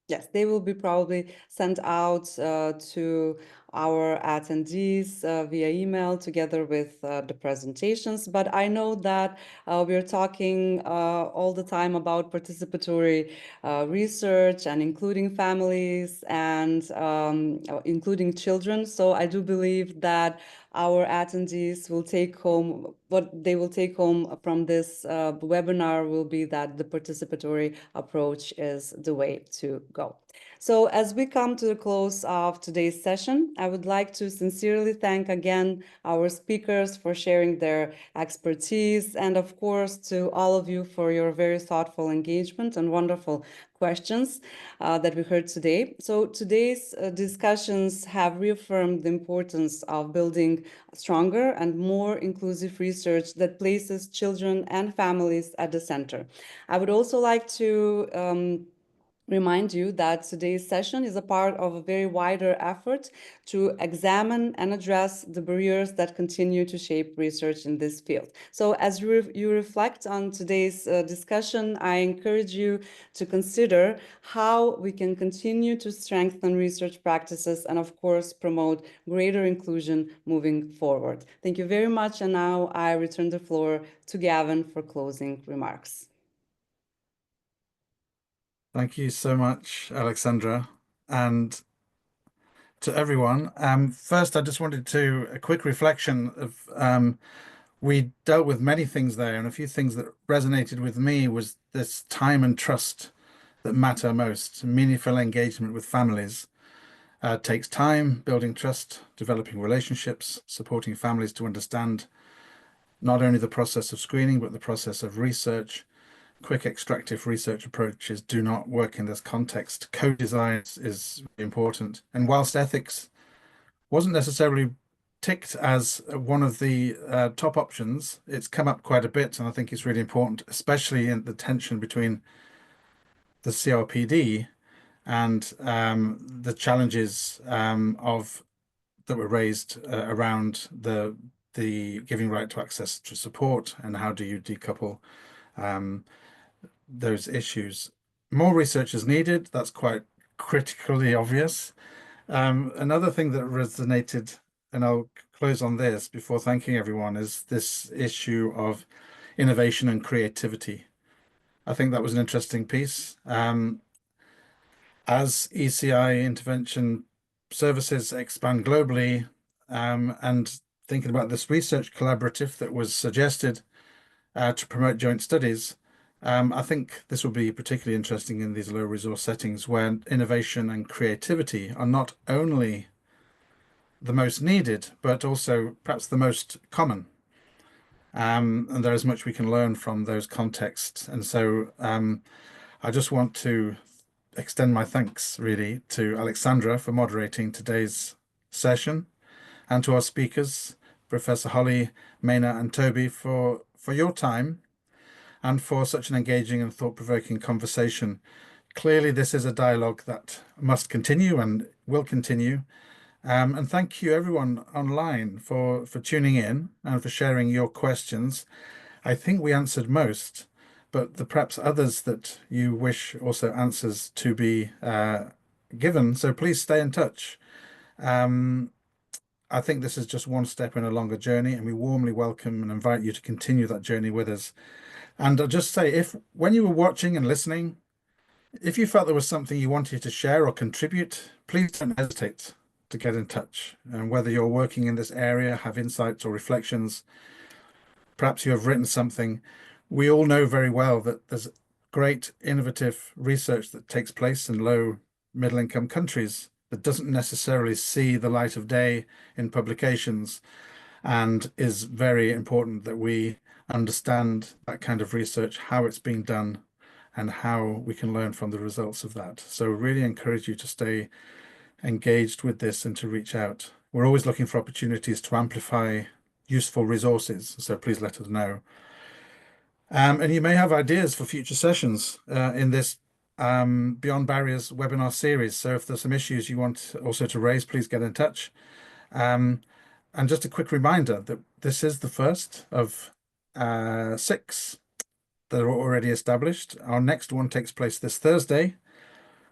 Yes, they will be probably sent out to our attendees via email together with the presentations. But I know that we're talking all the time about participatory research and including families and including children. So I do believe that our attendees will take home, what they will take home from this webinar will be that the participatory approach is the way to go. So as we come to the close of today's session, I would like to sincerely thank again our speakers for sharing their expertise, and of course to all of you for your very thoughtful engagement and wonderful questions that we heard today. So today's discussions have reaffirmed the importance of building stronger and more inclusive research that places children and families at the center. I would also like to remind you that today's session is a part of a very wider effort to examine and address the barriers that continue to shape research in this field. So as you reflect on today's discussion, I encourage you to consider how we can continue to strengthen research practices and, of course, promote greater inclusion moving forward. Thank you very much. And now I return the floor to Gavin for closing remarks. Thank you so much, Alexandra, and to everyone. First, I just wanted to a quick reflection of we dealt with many things there, and a few things that resonated with me was this time and trust that matter most. Meaningful engagement with families takes time, building trust, developing relationships, supporting families to understand not only the process of screening, but the process of research. Quick extractive research approaches do not work in this context. Co-design is important. And whilst ethics wasn't necessarily ticked as one of the top options, it's come up quite a bit, and I think it's really important, especially in the tension between the CRPD and the challenges of that were raised around the giving right to access to support, and how do you decouple those issues. More research is needed. That's quite critically obvious. Another thing that resonated, and I'll close on this before thanking everyone, is this issue of innovation and creativity. I think that was an interesting piece. As ECI intervention services expand globally, and thinking about this research collaborative that was suggested to promote joint studies, I think this will be particularly interesting in these low resource settings where innovation and creativity are not only the most needed, but also perhaps the most common. And there is much we can learn from those contexts. And so I just want to extend my thanks really to Alexandra for moderating today's session, and to our speakers, Professor Holly, Maina, and Toby, for your time and for such an engaging and thought-provoking conversation. Clearly, this is a dialogue that must continue and will continue. And thank you everyone online for tuning in and for sharing your questions. I think we answered most, but there perhaps others that you wish also answers to be given. So please stay in touch. I think this is just one step in a longer journey, and we warmly welcome and invite you to continue that journey with us. And I'll just say, if when you were watching and listening, if you felt there was something you wanted to share or contribute, please don't hesitate to get in touch. And whether you're working in this area, have insights or reflections, perhaps you have written something. We all know very well that there's great innovative research that takes place in low middle income countries that doesn't necessarily see the light of day in publications, and is very important that we understand that kind of research, how it's being done, and how we can learn from the results of that. So really encourage you to stay engaged with this and to reach out. We're always looking for opportunities to amplify useful resources, so please let us know. And you may have ideas for future sessions in this Beyond Barriers webinar series. So if there's some issues you want also to raise, please get in touch. And just a quick reminder that this is the first of 6 that are already established. Our next one takes place this Thursday,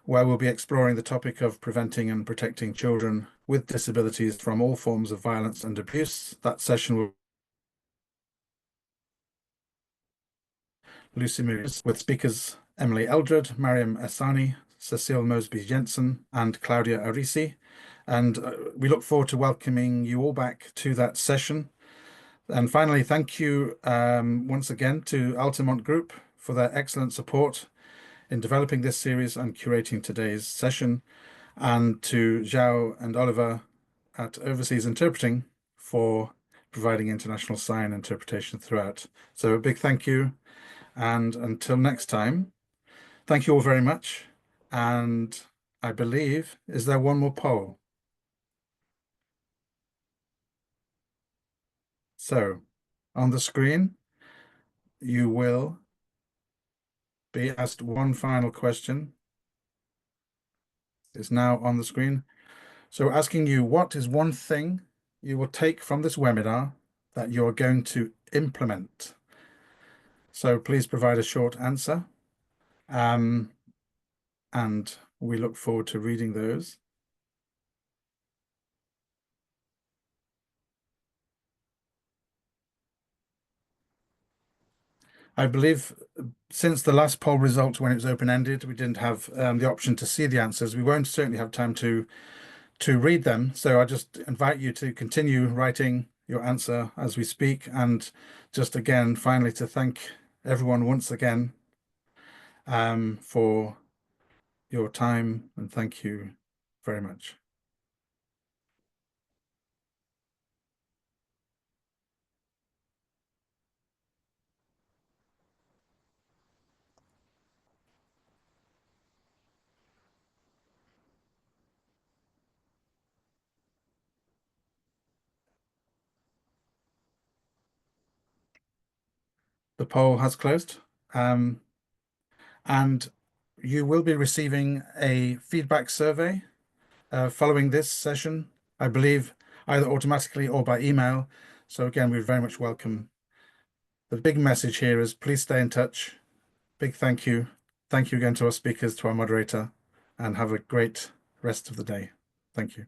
where we'll be exploring the topic of preventing and protecting children with disabilities from all forms of violence and abuse. That session will Lucy Moves with speakers Emily Eldred, Mariam Essani, Cecile Mosby Jensen, and Claudia Arisi. And we look forward to welcoming you all back to that session. And finally, thank you once again to Altamont Group for their excellent support in developing this series and curating today's session, and to Zhao and Oliver at Overseas Interpreting for providing international sign interpretation throughout. So a big thank you, and until next time, thank you all very much. And I believe, is there one more poll? So on the screen, you will be asked one final question is now on the screen. So we're asking you, what is one thing you will take from this webinar that you're going to implement? So please provide a short answer. And we look forward to reading those. I believe since the last poll result, when it was open-ended, we didn't have the option to see the answers. We won't certainly have time to read them. So I just invite you to continue writing your answer as we speak. And just again, finally, to thank everyone once again for your time, and thank you very much. The poll has closed, and you will be receiving a feedback survey following this session, I believe, either automatically or by email. So again, we very much welcome. The big message here is please stay in touch. Big thank you. Thank you again to our speakers, to our moderator, and have a great rest of the day. Thank you.